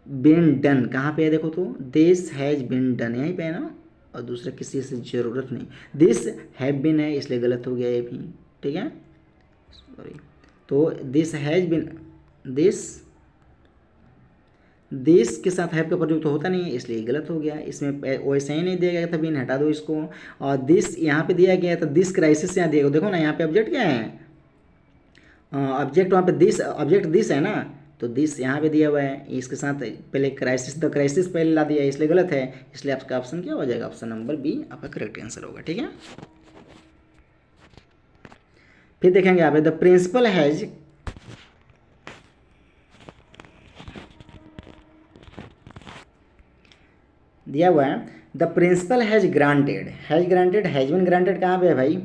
बिन डन कहाँ पे है, देखो तो दिस हैज बिन डन यहीं पे है ना, और दूसरा किसी से ज़रूरत नहीं, दिस हैव बिन है इसलिए गलत हो गया ये भी, ठीक है, सॉरी। तो दिस हैज बिन, दिस के साथ हैव का प्रयोग तो होता नहीं है, इसलिए गलत हो गया, इसमें वैसे ही नहीं दिया गया था बिन, हटा दो इसको। और दिस यहाँ पे दिया गया था, दिस क्राइसिस यहाँ दिया गया, देखो ना यहाँ पे ऑब्जेक्ट क्या है, ऑब्जेक्ट वहाँ पे दिस, ऑब्जेक्ट दिस है ना, तो दिस यहाँ पे दिया हुआ है, इसके साथ पहले क्राइसिस, द क्राइसिस पहले ला दिया, इसलिए गलत है, इसलिए आपका ऑप्शन क्या हो जाएगा, ऑप्शन नंबर बी आपका करेक्ट आंसर होगा, ठीक है। फिर देखेंगे यहाँ पे द प्रिंसिपल हैज, दिया हुआ है the principal has granted, has granted, has been granted कहाँ पे है भाई,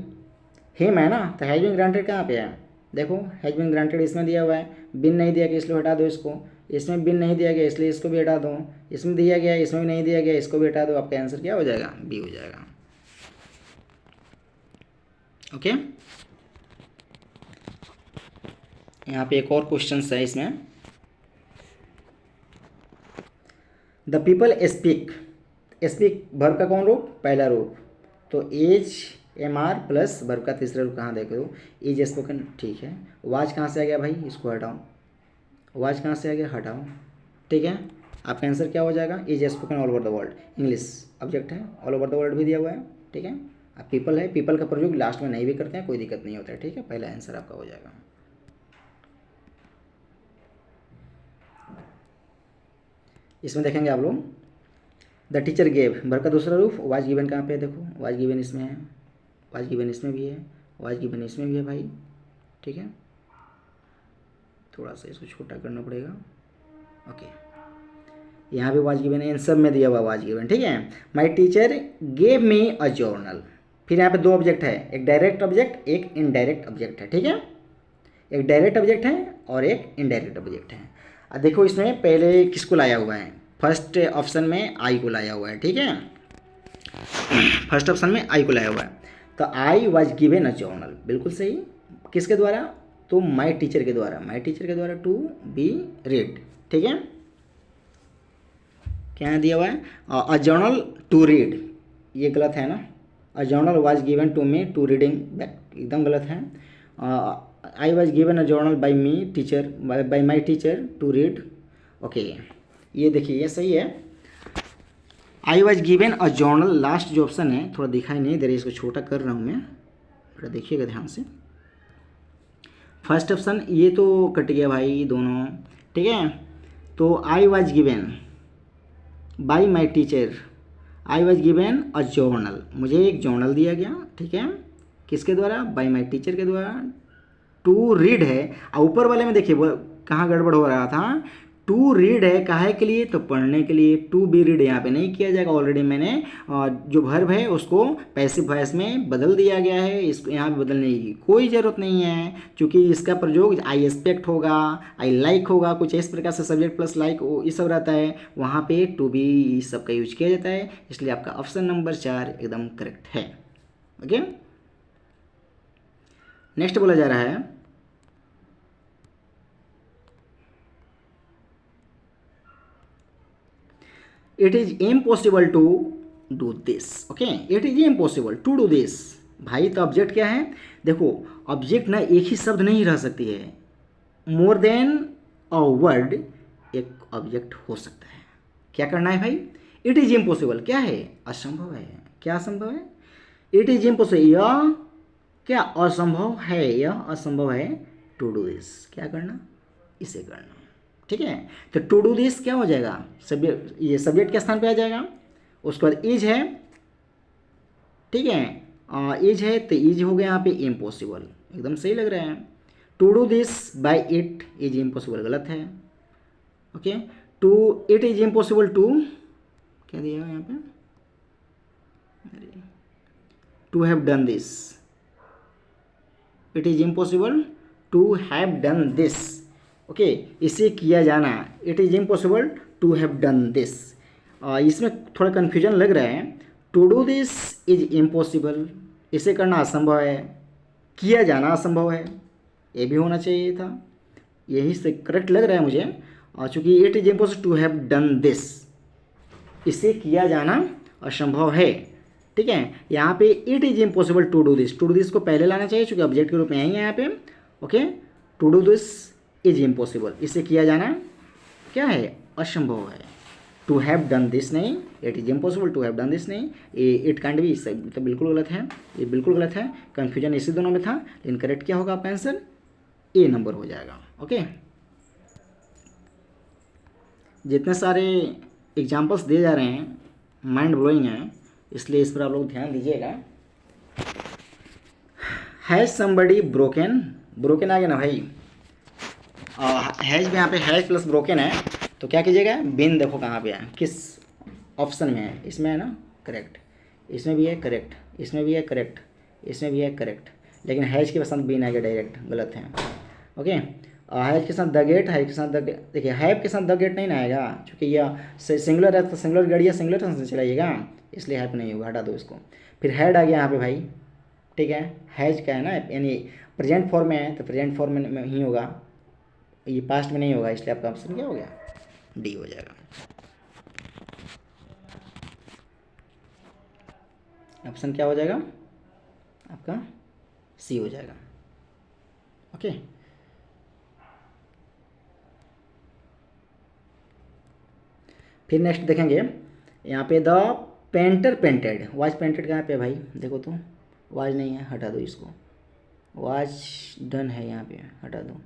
हिम है ना, तो हैज बीन ग्रांटेड कहाँ पे है, देखो हैज बीन ग्रांटेड इसमें दिया हुआ है, बिन नहीं दिया गया इसलिए हटा दो इसको, इसमें बिन नहीं दिया गया इसलिए इसको भी हटा दो, इसमें दिया गया इसमें भी नहीं दिया गया इसको भी हटा दो, आपका आंसर क्या हो जाएगा, बी हो जाएगा, ओके। यहाँ पे एक और क्वेश्चन है इसमें, the people speak, speak verb का कौन रूप, पहला रूप, तो is am are plus verb का तीसरा रूप कहाँ देखो, इज स्पोकन, ठीक है। वाज कहाँ से आ गया भाई, इसको हटाओ, वाज कहाँ से आ गया, हटाओ, ठीक है। आपका आंसर क्या हो जाएगा, is spoken all over the world, English object है, ऑल ओवर द वर्ल्ड भी दिया हुआ है, ठीक है। अब पीपल है, पीपल का प्रयोग लास्ट में नहीं भी करते हैं, कोई दिक्कत नहीं होता है, ठीक है, पहला आंसर आपका हो जाएगा। इसमें देखेंगे आप लोग द टीचर गेव, वर्ब का दूसरा रूप, वाज गिवन कहाँ पे है, देखो वाज गिवन इसमें है, वाज गिवन इसमें भी है, वाज गिवन इसमें भी है भाई, ठीक है, थोड़ा सा इसको छोटा करना पड़ेगा, ओके। यहाँ पे वाज गिवन है, इन सब में दिया हुआ वाज गिवन, ठीक है। My teacher gave me a journal, फिर यहाँ पे दो ऑब्जेक्ट है, एक डायरेक्ट ऑब्जेक्ट एक इनडायरेक्ट ऑब्जेक्ट है, ठीक है। एक डायरेक्ट ऑब्जेक्ट है और एक इनडायरेक्ट ऑब्जेक्ट है। अब देखो इसमें पहले किसको लाया हुआ है, फर्स्ट ऑप्शन में आई को लाया हुआ है, ठीक है। फर्स्ट ऑप्शन में आई को लाया हुआ है, तो I was given a journal, बिल्कुल सही। किसके द्वारा, तो माई टीचर के द्वारा, माई टीचर के द्वारा टू बी रीड, ठीक है। क्या दिया हुआ है, अ जर्नल टू रीड, ये गलत है ना। A journal was given to me to reading back, एकदम गलत है। I was given a journal by me teacher, by my teacher to read, okay. ये देखिए ये सही है। I was given a journal, last जो ऑप्शन है थोड़ा दिखाई नहीं दे रहा, इसको छोटा कर रहा हूँ मैं, थोड़ा देखिएगा ध्यान से। फर्स्ट ऑप्शन ये तो कट गया भाई दोनों, ठीक है। तो आई was given by my teacher, I was given a journal, मुझे एक जर्नल दिया गया, ठीक है। किसके द्वारा, बाई माई टीचर के द्वारा। टू रीड है, और ऊपर वाले में देखिए वो कहाँ गड़बड़ हो रहा था, टू रीड है काहे के लिए, तो पढ़ने के लिए। टू बी रीड यहाँ पे नहीं किया जाएगा, ऑलरेडी मैंने जो वर्ब है उसको पैसिव वॉइस में बदल दिया गया है, इसको यहाँ पे बदलने की कोई ज़रूरत नहीं है, क्योंकि इसका प्रयोग आई एक्सपेक्ट होगा, आई लाइक होगा, कुछ इस प्रकार से सब्जेक्ट प्लस लाइक ये सब रहता है, वहाँ पे टू बी इस सब का यूज किया जाता है, इसलिए आपका ऑप्शन नंबर 4 एकदम करेक्ट है, ओके। नेक्स्ट बोला जा रहा है, it is impossible to do this, okay. It is impossible to do this, भाई तो ऑब्जेक्ट क्या है, देखो ऑब्जेक्ट ना एक ही शब्द नहीं रह सकती है, मोर देन अ वर्ड एक ऑब्जेक्ट हो सकता है। क्या करना है भाई, इट इज इम्पॉसिबल क्या है, असंभव है, क्या असंभव है, इट इज इम्पॉसिबल, यह क्या असंभव है, यह असंभव है, टू डू दिस क्या करना, इसे करना, ठीक है। तो टू डू दिस क्या हो जाएगा, सब्जेक्ट, ये सब्जेक्ट के स्थान पे आ जाएगा। उसके बाद इज है, ठीक है, इज है तो इज हो गया यहाँ पे इम्पॉसिबल, एकदम सही लग रहा है। To do this by it is impossible गलत है, okay. To it is impossible to, क्या दिया यहाँ पे, to have done this, it is impossible to have done this, okay, इसे किया जाना, it is impossible to have done this. इसमें थोड़ा कन्फ्यूजन लग रहा है, to do this is impossible, इसे करना असंभव है, किया जाना असंभव है, ये भी होना चाहिए था, यही से करेक्ट लग रहा है मुझे। चूँकि it is impossible to have done this, इसे किया जाना असंभव है, ठीक है। यहाँ पे it is impossible to do this, to do this को पहले लाना चाहिए क्योंकि ऑब्जेक्ट के रूप में है यहाँ पे, okay. To do this is impossible, इसे किया जाना क्या है, असंभव है। टू हैव डन दिस नहीं, it is impossible to have done this नहीं, ये इट कैंट बी, तो बिल्कुल गलत है, ये बिल्कुल गलत है, कन्फ्यूजन इसी दोनों में था, लेकिन करेक्ट क्या होगा आपका आंसर, ए नंबर हो जाएगा, ओके। जितने सारे एग्जाम्पल्स दिए जा रहे हैं माइंड ब्लोइंग हैं, इसलिए इस पर आप लोग ध्यान दीजिएगा। हैज़ समबडी ब्रोकन, ब्रोकन आ गया ना भाई, हैज़ में यहाँ पे हैज़ प्लस ब्रोकन है, तो क्या कीजिएगा, बिन देखो कहाँ पे है, किस ऑप्शन में है, इसमें है ना, करेक्ट, इसमें भी है करेक्ट, इसमें भी है करेक्ट, इसमें भी है करेक्ट, लेकिन हैज़ के पसंद बिन आ गया डायरेक्ट, गलत है, ओके। हैव के साथ द गेट, हैव के साथ द, देखिए हैव के साथ द गेट नहीं ना आएगा, क्योंकि यह सिंगुलर है, तो सिंगुलर गाड़ियाँ सिंगुलर से चलाइएगा, इसलिए हैव नहीं होगा, हटा दो इसको। फिर हैड आ गया यहाँ पे भाई, ठीक है, हैज का है ना, यानी प्रेजेंट फॉर्म में है, तो प्रेजेंट फॉर्म में ही होगा, ये पास्ट में नहीं होगा, इसलिए आपका ऑप्शन क्या हो गया, डी हो जाएगा। ऑप्शन क्या हो जाएगा आपका, सी हो जाएगा, ओके। फिर नेक्स्ट देखेंगे यहाँ पे, the painter painted, was painted कहाँ पे भाई, देखो तो वाज नहीं है, हटा दो इसको, वाज डन है यहाँ पे, हटा दो,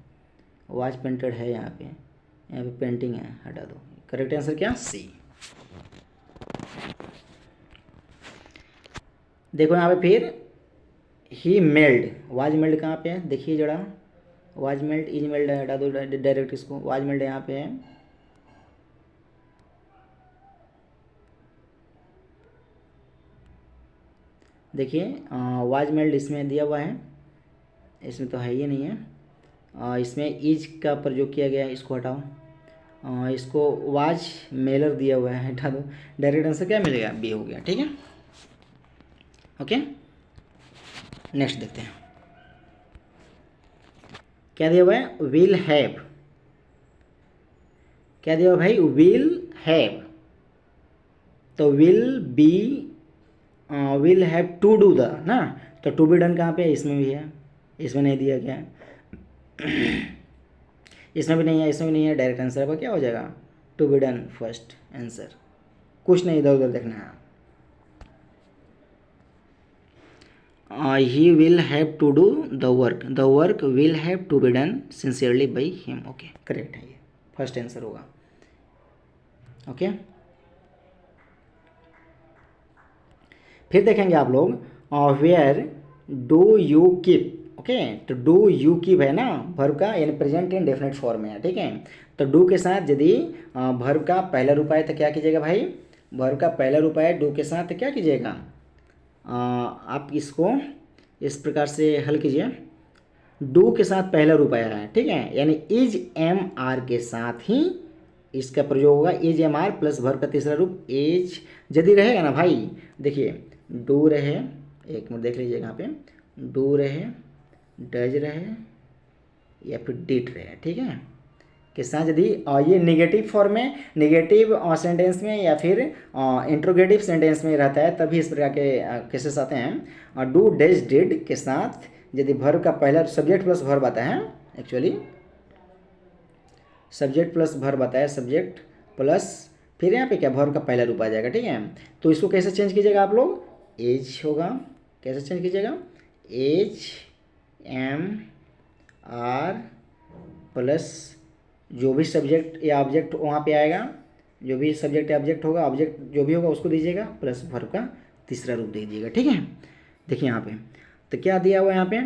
वाज पेंटेड है यहाँ पे पेंटिंग है, हटा दो, करेक्ट आंसर क्या, सी। देखो यहाँ पे फिर ही मेल्ड, वाज मेल्ड कहाँ पे है, देखिए जरा, वाज मेल्ड इज मेल्ड है, हटा दो डायरेक्ट इसको, वाज मेल्ड यहाँ पे है, देखिए वाज मेल्ड इसमें दिया हुआ है, इसमें तो है ही नहीं है। इसमें इज का प्रयोग किया गया है, इसको हटाओ। इसको वाज मेलर दिया हुआ है, हटा दो। डायरेक्ट आंसर क्या मिलेगा? बी हो गया। ठीक है, ओके। नेक्स्ट देखते हैं क्या दिया हुआ है। विल हैव, क्या दिया हुआ भाई? Will have. तो will be, will have to do the ना, तो टू बी डन कहाँ पे है? इसमें भी है, इसमें नहीं दिया गया है। इसमें भी नहीं है, इसमें भी नहीं है। डायरेक्ट आंसर पर क्या हो जाएगा? To be done first answer, कुछ नहीं इधर उधर देखना है। He will have to do the work will have to be done sincerely by him. Okay, correct है, ये फर्स्ट आंसर होगा। ओके, फिर देखेंगे आप लोग where do you keep. Okay, तो डू यू कीप है ना वर्ब का, यानी प्रेजेंट इन डेफिनेट फॉर्म में है। ठीक है, तो डू के साथ यदि वर्ब का पहला रूप आए तो क्या कीजिएगा भाई? वर्ब का पहला रूप आए डू के साथ तो क्या कीजिएगा? आप इसको इस प्रकार से हल कीजिए। डू के साथ पहला रूप आया है, ठीक है, यानी इज एम आर के साथ ही इसका प्रयोग होगा। Is am are plus verb का तीसरा रूप एज यदि रहेगा ना भाई, देखिए डू रहे, एक मिनट देख लीजिएगा यहाँ पे, डू रहे, डज रहे या फिर डिड रहे, ठीक है, के साथ यदि ये नेगेटिव फॉर्म में, नेगेटिव सेंटेंस में या फिर इंट्रोगेटिव सेंटेंस में रहता है तभी इस प्रकार के केसेस आते हैं। डू डज डिड के साथ यदि वर्ब का पहला सब्जेक्ट प्लस वर्ब आता है, एक्चुअली सब्जेक्ट प्लस वर्ब आता है, सब्जेक्ट प्लस फिर यहाँ पे क्या वर्ब का पहला रूप आ जाएगा। ठीक है, तो इसको कैसे चेंज कीजिएगा आप लोग? एज होगा, कैसे चेंज कीजिएगा? एज एम आर प्लस जो भी सब्जेक्ट या ऑब्जेक्ट वहाँ पे आएगा, जो भी सब्जेक्ट या ऑब्जेक्ट होगा, ऑब्जेक्ट जो भी होगा उसको दीजिएगा प्लस वर्ब का तीसरा रूप दे दीजिएगा। ठीक है, देखिए यहाँ पे तो क्या दिया हुआ है यहाँ पे,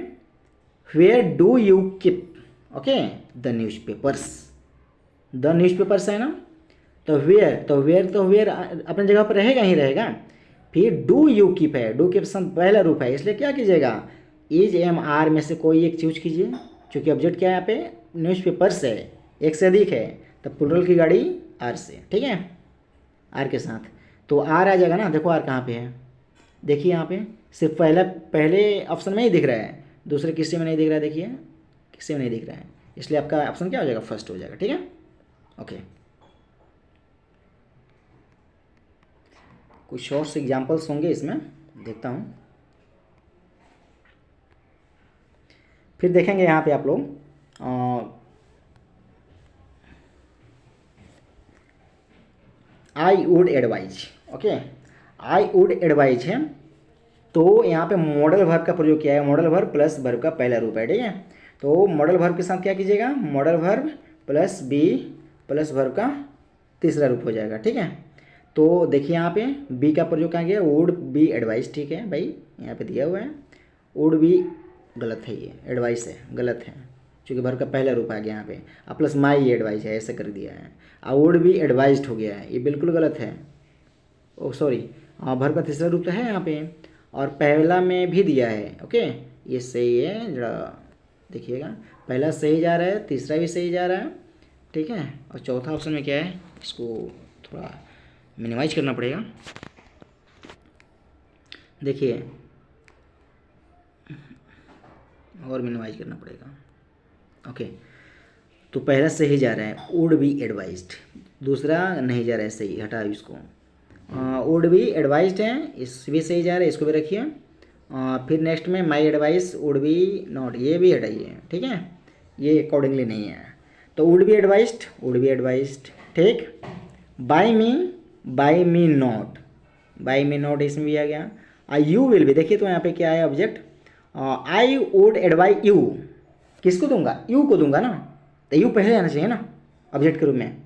where do you keep, okay, the newspapers, the newspapers है ना, तो वेयर अपने जगह पर रहेगा ही रहेगा। फिर डू यू कीप है, डू के पहला रूप है, इसलिए क्या कीजिएगा? इज एम आर में से कोई एक चूज कीजिए, क्योंकि ऑब्जेक्ट क्या है यहाँ पे? न्यूज़पेपर्स है, एक से अधिक है, तो प्लूरल की गाड़ी आर से। ठीक है, आर के साथ तो आर आ जाएगा ना। देखो आर कहाँ पे है, देखिए यहाँ पे सिर्फ पहले ऑप्शन में ही दिख रहा है, दूसरे किसी में नहीं दिख रहा है। देखिए किसी में नहीं दिख रहा है, इसलिए आपका ऑप्शन क्या हो जाएगा? फर्स्ट हो जाएगा। ठीक है, ओके। कुछ और से एग्जाम्पल्स होंगे इसमें, देखता हूँ। फिर देखेंगे यहाँ पे आप लोग I would advise. Okay, I would advise है, तो यहाँ पे मॉडल वर्ब का प्रयोग किया है, मॉडल वर्ब प्लस वर्ब का पहला रूप है। ठीक है, तो मॉडल वर्ब के साथ क्या कीजिएगा? Modal verb plus be plus verb का तीसरा रूप हो जाएगा। ठीक है, तो देखिए यहाँ पे बी का प्रयोग कहाँ गया? Would be advice. ठीक है भाई, यहाँ पे दिया हुआ है वुड बी, गलत है, ये एडवाइस है, गलत है, क्योंकि वर्ब का पहला रूप आ गया यहाँ पे। अब प्लस माई एडवाइस है, ऐसा कर दिया है। वुड बी एडवाइज्ड हो गया है, ये बिल्कुल गलत है। ओ सॉरी, वर्ब का तीसरा रूप तो है यहाँ पे, और पहला में भी दिया है। ओके, ये सही है, जरा देखिएगा, पहला सही जा रहा है, तीसरा भी सही जा रहा है। ठीक है, और चौथा ऑप्शन में क्या है? इसको थोड़ा मिनिमाइज करना पड़ेगा, देखिए और मिनिमाइज करना पड़ेगा। ओके, तो पहला सही जा रहा है, वुड बी एडवाइज्ड, दूसरा नहीं जा रहा है सही, हटा इसको। वुड बी एडवाइज्ड है, इस भी सही जा रहा है, इसको भी रखिए। फिर नेक्स्ट में my advice would be not, ये भी हटाइए। ठीक है, ये अकॉर्डिंगली नहीं है, तो वुड बी एडवाइज्ड। ठीक, by me not, by me not इसमें भी आ गया। यू विल भी, देखिए तो यहाँ पे क्या है object, I would advise you, किसको दूंगा? यू को दूंगा ना, तो यू पहले आना चाहिए ना ऑब्जेक्ट के रूप में,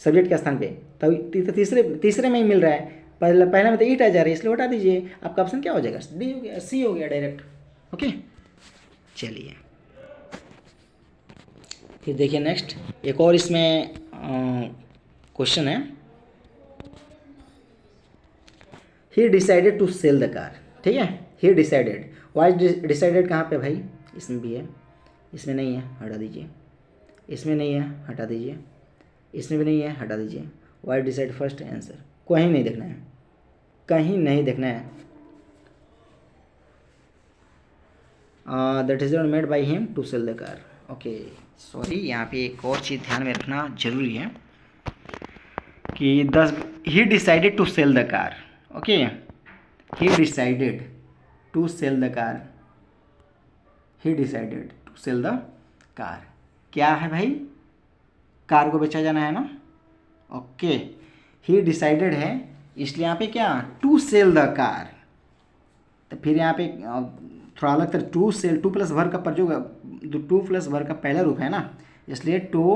सब्जेक्ट के स्थान पे, तो तीसरे में ही मिल रहा है, पहला में तो ईट आ जा रहा है, इसलिए हटा दीजिए। आपका ऑप्शन क्या हो जाएगा? डी हो गया, सी हो गया डायरेक्ट। ओके, चलिए फिर देखिए नेक्स्ट, एक और इसमें क्वेश्चन है। He decided to sell the car, ठीक है, ही डिसाइडेड, वाज डिसाइडेड कहाँ पे भाई, इसमें भी है, इसमें नहीं है, हटा दीजिए, इसमें नहीं है, हटा दीजिए, इसमें भी नहीं है, हटा दीजिए। वाज डिसाइड फर्स्ट आंसर, कहीं नहीं देखना है, कहीं नहीं देखना है। The decision made by him to sell the car. Okay sorry, यहाँ पे एक और चीज़ ध्यान में रखना जरूरी है कि he decided to sell the car. Okay, he decided to sell the car, he decided to sell the car, क्या है भाई, कार को बेचा जाना है ना। ओके, ही डिसाइडेड है, इसलिए यहाँ पे क्या, टू सेल द कार। तो फिर यहाँ पे थोड़ा अलग तरह, to cell, two plus verb का पर जो टू प्लस वर्ग का पहला रूप है ना, इसलिए टू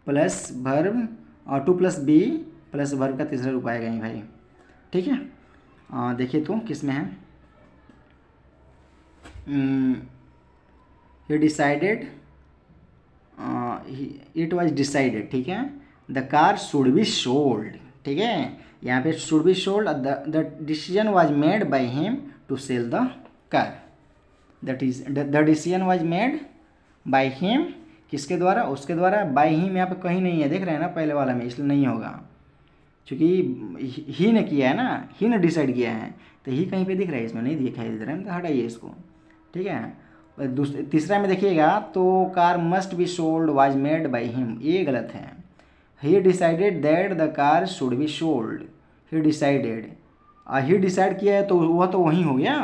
प्लस वर्ब और to plus be plus verb का तीसरा रूप आएगा ही भाई। ठीक है, देखिए तो किस में है, he decided, it was decided, ठीक है, the car should be sold. ठीक है, यहाँ पे should be sold, the decision was made by him to sell the car, that is the decision was made by him, किसके द्वारा, उसके द्वारा। बाय हिम यहाँ पे कहीं नहीं है, देख रहे हैं ना पहले वाला में, इसलिए नहीं होगा, क्योंकि ही ने किया है ना, ही ने डिसाइड किया है, तो ही कहीं पे दिख रहा है, इसमें नहीं दिखाई दे रहा है, तो हटाइए इसको। ठीक है, तीसरा में देखिएगा तो car must be sold was made by him, ये गलत है। He decided that the car should be sold, he decided, he decide किया है तो वह तो वही हो गया,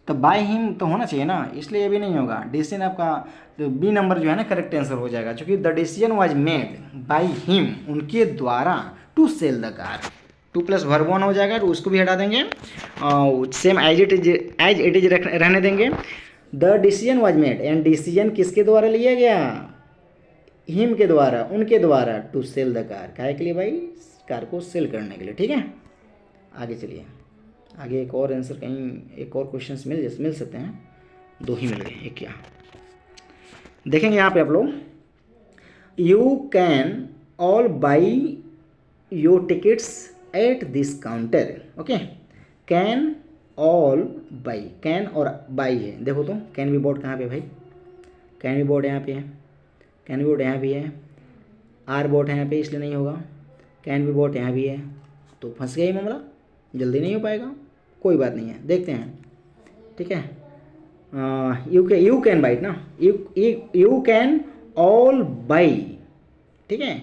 तो बाय हिम तो होना चाहिए ना, इसलिए ये भी नहीं होगा। डिसीजन आपका तो बी नंबर जो है ना करेक्ट आंसर हो जाएगा, क्योंकि the decision was made by him, उनके द्वारा, to sell the car, to plus verb one हो जाएगा, तो उसको भी हटा देंगे, सेम एज इट इज रहने देंगे। The decision was made, and decision किसके द्वारा लिया गया, हिम के द्वारा, उनके द्वारा, टू सेल द कार, काहे के लिए भाई, कार को सेल करने के लिए। ठीक है, आगे चलिए, आगे एक और आंसर कहीं, एक और क्वेश्चंस मिल सकते हैं, दो ही मिल गए, एक क्या देखेंगे यहाँ पे आप लोग। You can all by your tickets at this counter. Okay, can all by, can और बाई है, देखो तो कैन बी बोर्ड कहाँ पे भाई, कैन बी बोर्ड यहाँ पे है, कैन बी बोर्ड यहाँ भी है, आर बोर्ड है यहाँ पे, इसलिए नहीं होगा, कैन बी बोर्ड यहाँ भी है, तो फंस गया ही मामला, जल्दी नहीं हो पाएगा, कोई बात नहीं है, देखते हैं। ठीक है, यू कैन बाई ना, यू कैन ऑल बाई, ठीक है,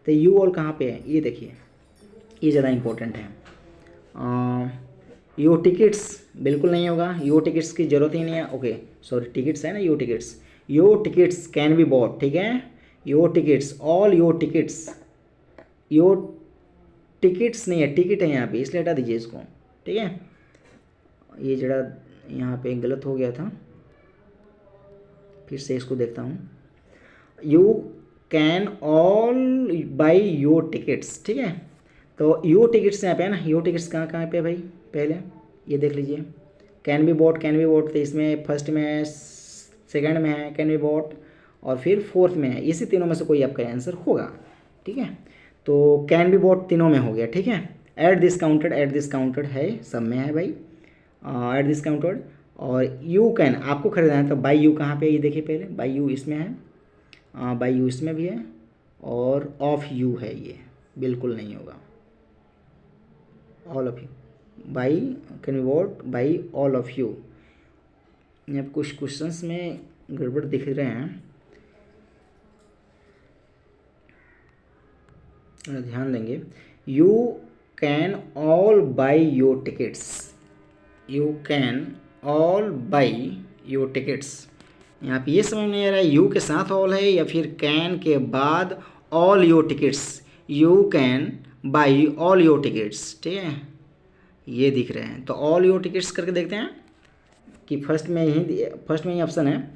तो यू ऑल कहाँ पे है, ये देखिए, ये ज़्यादा इम्पोर्टेंट है। यू टिकट्स बिल्कुल नहीं होगा, यू टिकट्स की ज़रूरत ही नहीं है। ओके सॉरी, टिकट्स है ना, you tickets can be bought, ठीक है, your tickets, all your tickets, your tickets नहीं है, टिकट है यहाँ पे, इसलिए हटा दीजिए इसको। ठीक है, ये जरा यहाँ पे गलत हो गया था, फिर से इसको देखता हूँ। You can all by your tickets, ठीक है, तो योर टिकट्स यहाँ पे है ना, योर टिकट्स कहाँ पे है भाई, पहले ये देख लीजिए, कैन बी बॉट तो इसमें फर्स्ट में है, सेकंड में है कैन बी बॉट, और फिर फोर्थ में है, इसी तीनों में से कोई आपका आंसर होगा। ठीक है, तो कैन बी बॉट तीनों में हो गया। ठीक है, एट दिस काउंटेड है, सब में है भाई, एट दिस काउंटेड। और यू कैन आपको खरीदना है, तो बाई यू कहाँ पे है, ये देखिए पहले, बाई यू इसमें है, बाई यू इसमें भी है, और ऑफ यू है, ये बिल्कुल नहीं होगा, all of you, by can be bought by all of you. यहाँ पे कुछ क्वेश्चंस में गड़बड़ दिख रहे हैं, ध्यान देंगे। You can all by your tickets, you can all by your tickets, यहाँ पे ये समझ नहीं आ रहा है यू के साथ ऑल है या फिर कैन के बाद all your tickets, you can buy all your tickets. ठीक है, ये दिख रहे हैं, तो ऑल योर टिकट्स करके देखते हैं कि फर्स्ट में ही ऑप्शन है,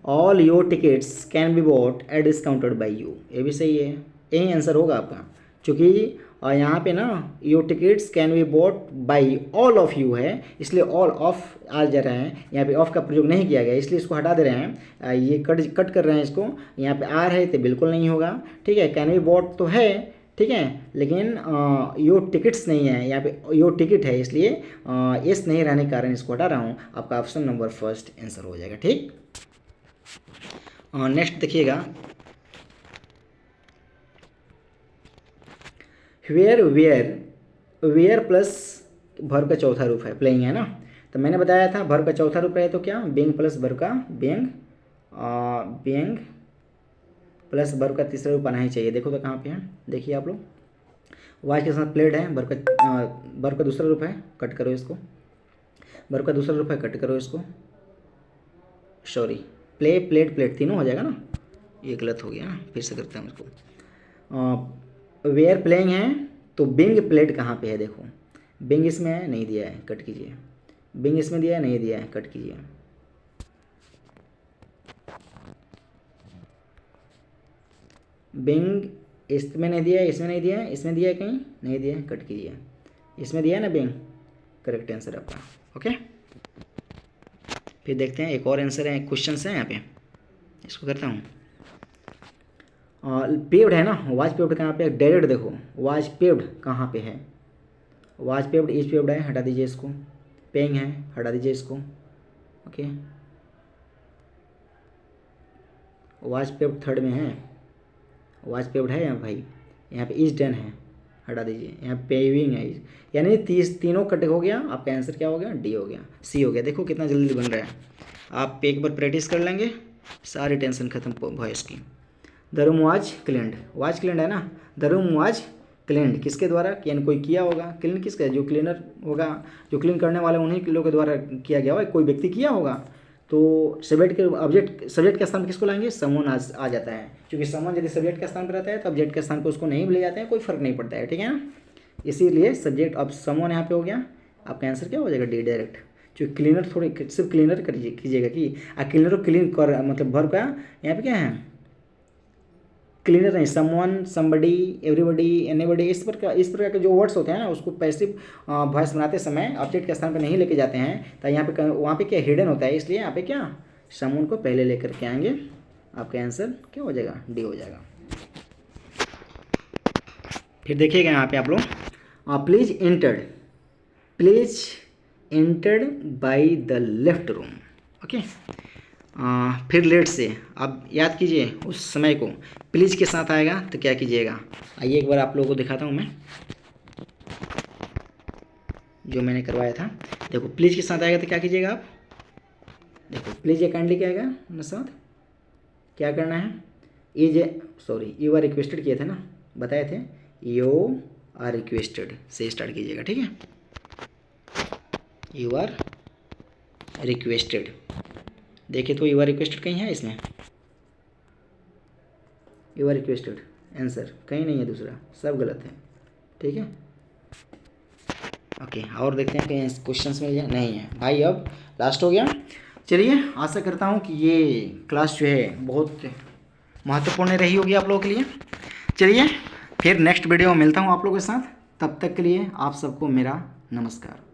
all your tickets can be bought at discounted by you, ये भी सही है, यही आंसर होगा आपका, क्योंकि यहाँ पे ना your tickets can be bought by all of you है, इसलिए ऑल ऑफ आ जा रहा है, यहाँ पे ऑफ का प्रयोग नहीं किया गया, इसलिए इसको हटा दे रहे हैं, ये कट कर रहे हैं इसको, यहाँ पे आर है तो बिल्कुल नहीं होगा। ठीक है, कैन बी बॉट तो है, ठीक है। लेकिन योर टिकट्स नहीं है, यहाँ पे योर टिकट है, इसलिए एस नहीं रहने के कारण इसको हटा रहा हूँ। आपका ऑप्शन नंबर फर्स्ट आंसर हो जाएगा। ठीक, नेक्स्ट देखिएगा, वेयर वेयर प्लस वर्ब का चौथा रूप है, प्लेइंग है ना। तो मैंने बताया था वर्ब का चौथा रूप रहे तो क्या, बीइंग प्लस वर्ब का बीइंग प्लस वर्ब का तीसरा रूप आना ही चाहिए। देखो तो कहाँ पे है, देखिए आप लोग, वाच के साथ प्लेड है, वर्ब का दूसरा रूप है, कट करो इसको, वर्ब का दूसरा रूप है, कट करो इसको, सॉरी प्ले प्लेड प्लेड तीनों हो जाएगा ना, ये गलत हो गया ना, फिर से करते हैं इसको। वेयर प्लेइंग है तो बिंग प्लेड कहाँ पे है, देखो बिंग इसमें है, नहीं दिया है, कट कीजिए, बिंग इसमें दिया है, नहीं दिया है, कट कीजिए, बिंग इसमें नहीं दिया है, इसमें नहीं दिया है, इसमें दिया है, कहीं नहीं दिया है, कट कीजिए, इसमें दिया है ना बिंग, करेक्ट आंसर आपका। ओके, फिर देखते हैं एक और आंसर है, क्वेश्चन है यहाँ पे, इसको करता हूँ। पेव्ड है ना, वाज पेव्ड कहाँ पे, डायरेक्ट देखो वाज पेव्ड कहाँ पे है, वाज पेव्ड इज पेव्ड है, हटा दीजिए इसको, पेइंग है, हटा दीजिए इसको। ओके, वाज पेव्ड थर्ड में है, वाज पेव्ड है यहाँ भाई, यहाँ पे इज डन है, हटा दीजिए, यहाँ पेविंग है, यानी तीनों कट हो गया, आपका आंसर क्या हो गया, डी हो गया, सी हो गया। देखो कितना जल्दी बन रहा है, आप एक बार प्रैक्टिस कर लेंगे, सारी टेंशन खत्म वॉइस की। द रूम वाज क्लीन्ड है ना, द रूम वाज क्लीन्ड किसके द्वारा, यानी कोई किया होगा, क्लीन किसका, जो क्लीनर होगा, जो क्लीन करने वाले उन्हीं लोगों के द्वारा किया गया होगा, कोई व्यक्ति किया होगा। तो सब्जेक्ट के सब्जेक्ट के स्थान पर किसको लाएंगे, समवन आ जाता है, क्योंकि समवन यदि सब्जेक्ट के स्थान पर रहता है तो ऑब्जेक्ट के स्थान पर उसको नहीं ले जाते हैं, कोई फर्क नहीं पड़ता है, ठीक है ना। इसीलिए सब्जेक्ट अब समवन यहाँ पे हो गया, आपका आंसर क्या हो जाएगा, डी डायरेक्ट। जो क्लीनर थोड़ी सिर्फ क्लीनर कीजिएगा कि क्लीनर को क्लीन कर, मतलब वर्ब का यहाँ पे क्या है, क्लीनर नहीं, समवन, समबडी, एवरीबडी, एनीबडी, इस प्रकार के जो वर्ड्स होते हैं ना, उसको पैसिव वॉइस बनाते समय ऑब्जेक्ट के स्थान पर नहीं लेके जाते हैं, तो यहाँ पे वहाँ पे क्या हिडन होता है, इसलिए यहाँ पे क्या समवन को पहले लेकर के आएंगे, आपका आंसर क्या हो जाएगा, डी हो जाएगा। फिर देखिएगा यहाँ पे आप लोग, please entered by the left room. Okay, फिर लेट से आप याद कीजिए उस समय को, प्लीज़ के साथ आएगा तो क्या कीजिएगा, आइए एक बार आप लोगों को दिखाता हूँ मैं, जो मैंने करवाया था। देखो प्लीज़ के साथ आएगा तो क्या कीजिएगा आप, देखो प्लीज़ ये काइंडली क्या आएगा मेरे साथ, क्या करना है, यू आर रिक्वेस्टेड किए थे ना, बताए थे, यू आर रिक्वेस्टेड से स्टार्ट कीजिएगा, ठीक है, यू आर रिक्वेस्टेड। देखिए तो यू आर रिक्वेस्टेड कहीं है, इसमें यू आर रिक्वेस्टेड आंसर कहीं नहीं है, दूसरा सब गलत है, ठीक है। ओके, और देखते हैं कहीं क्वेश्चंस में नहीं है भाई, अब लास्ट हो गया। चलिए, आशा करता हूँ कि ये क्लास जो है बहुत महत्वपूर्ण रही होगी आप लोगों के लिए। चलिए फिर नेक्स्ट वीडियो में मिलता हूँ आप लोगों के साथ, तब तक के लिए आप सबको मेरा नमस्कार।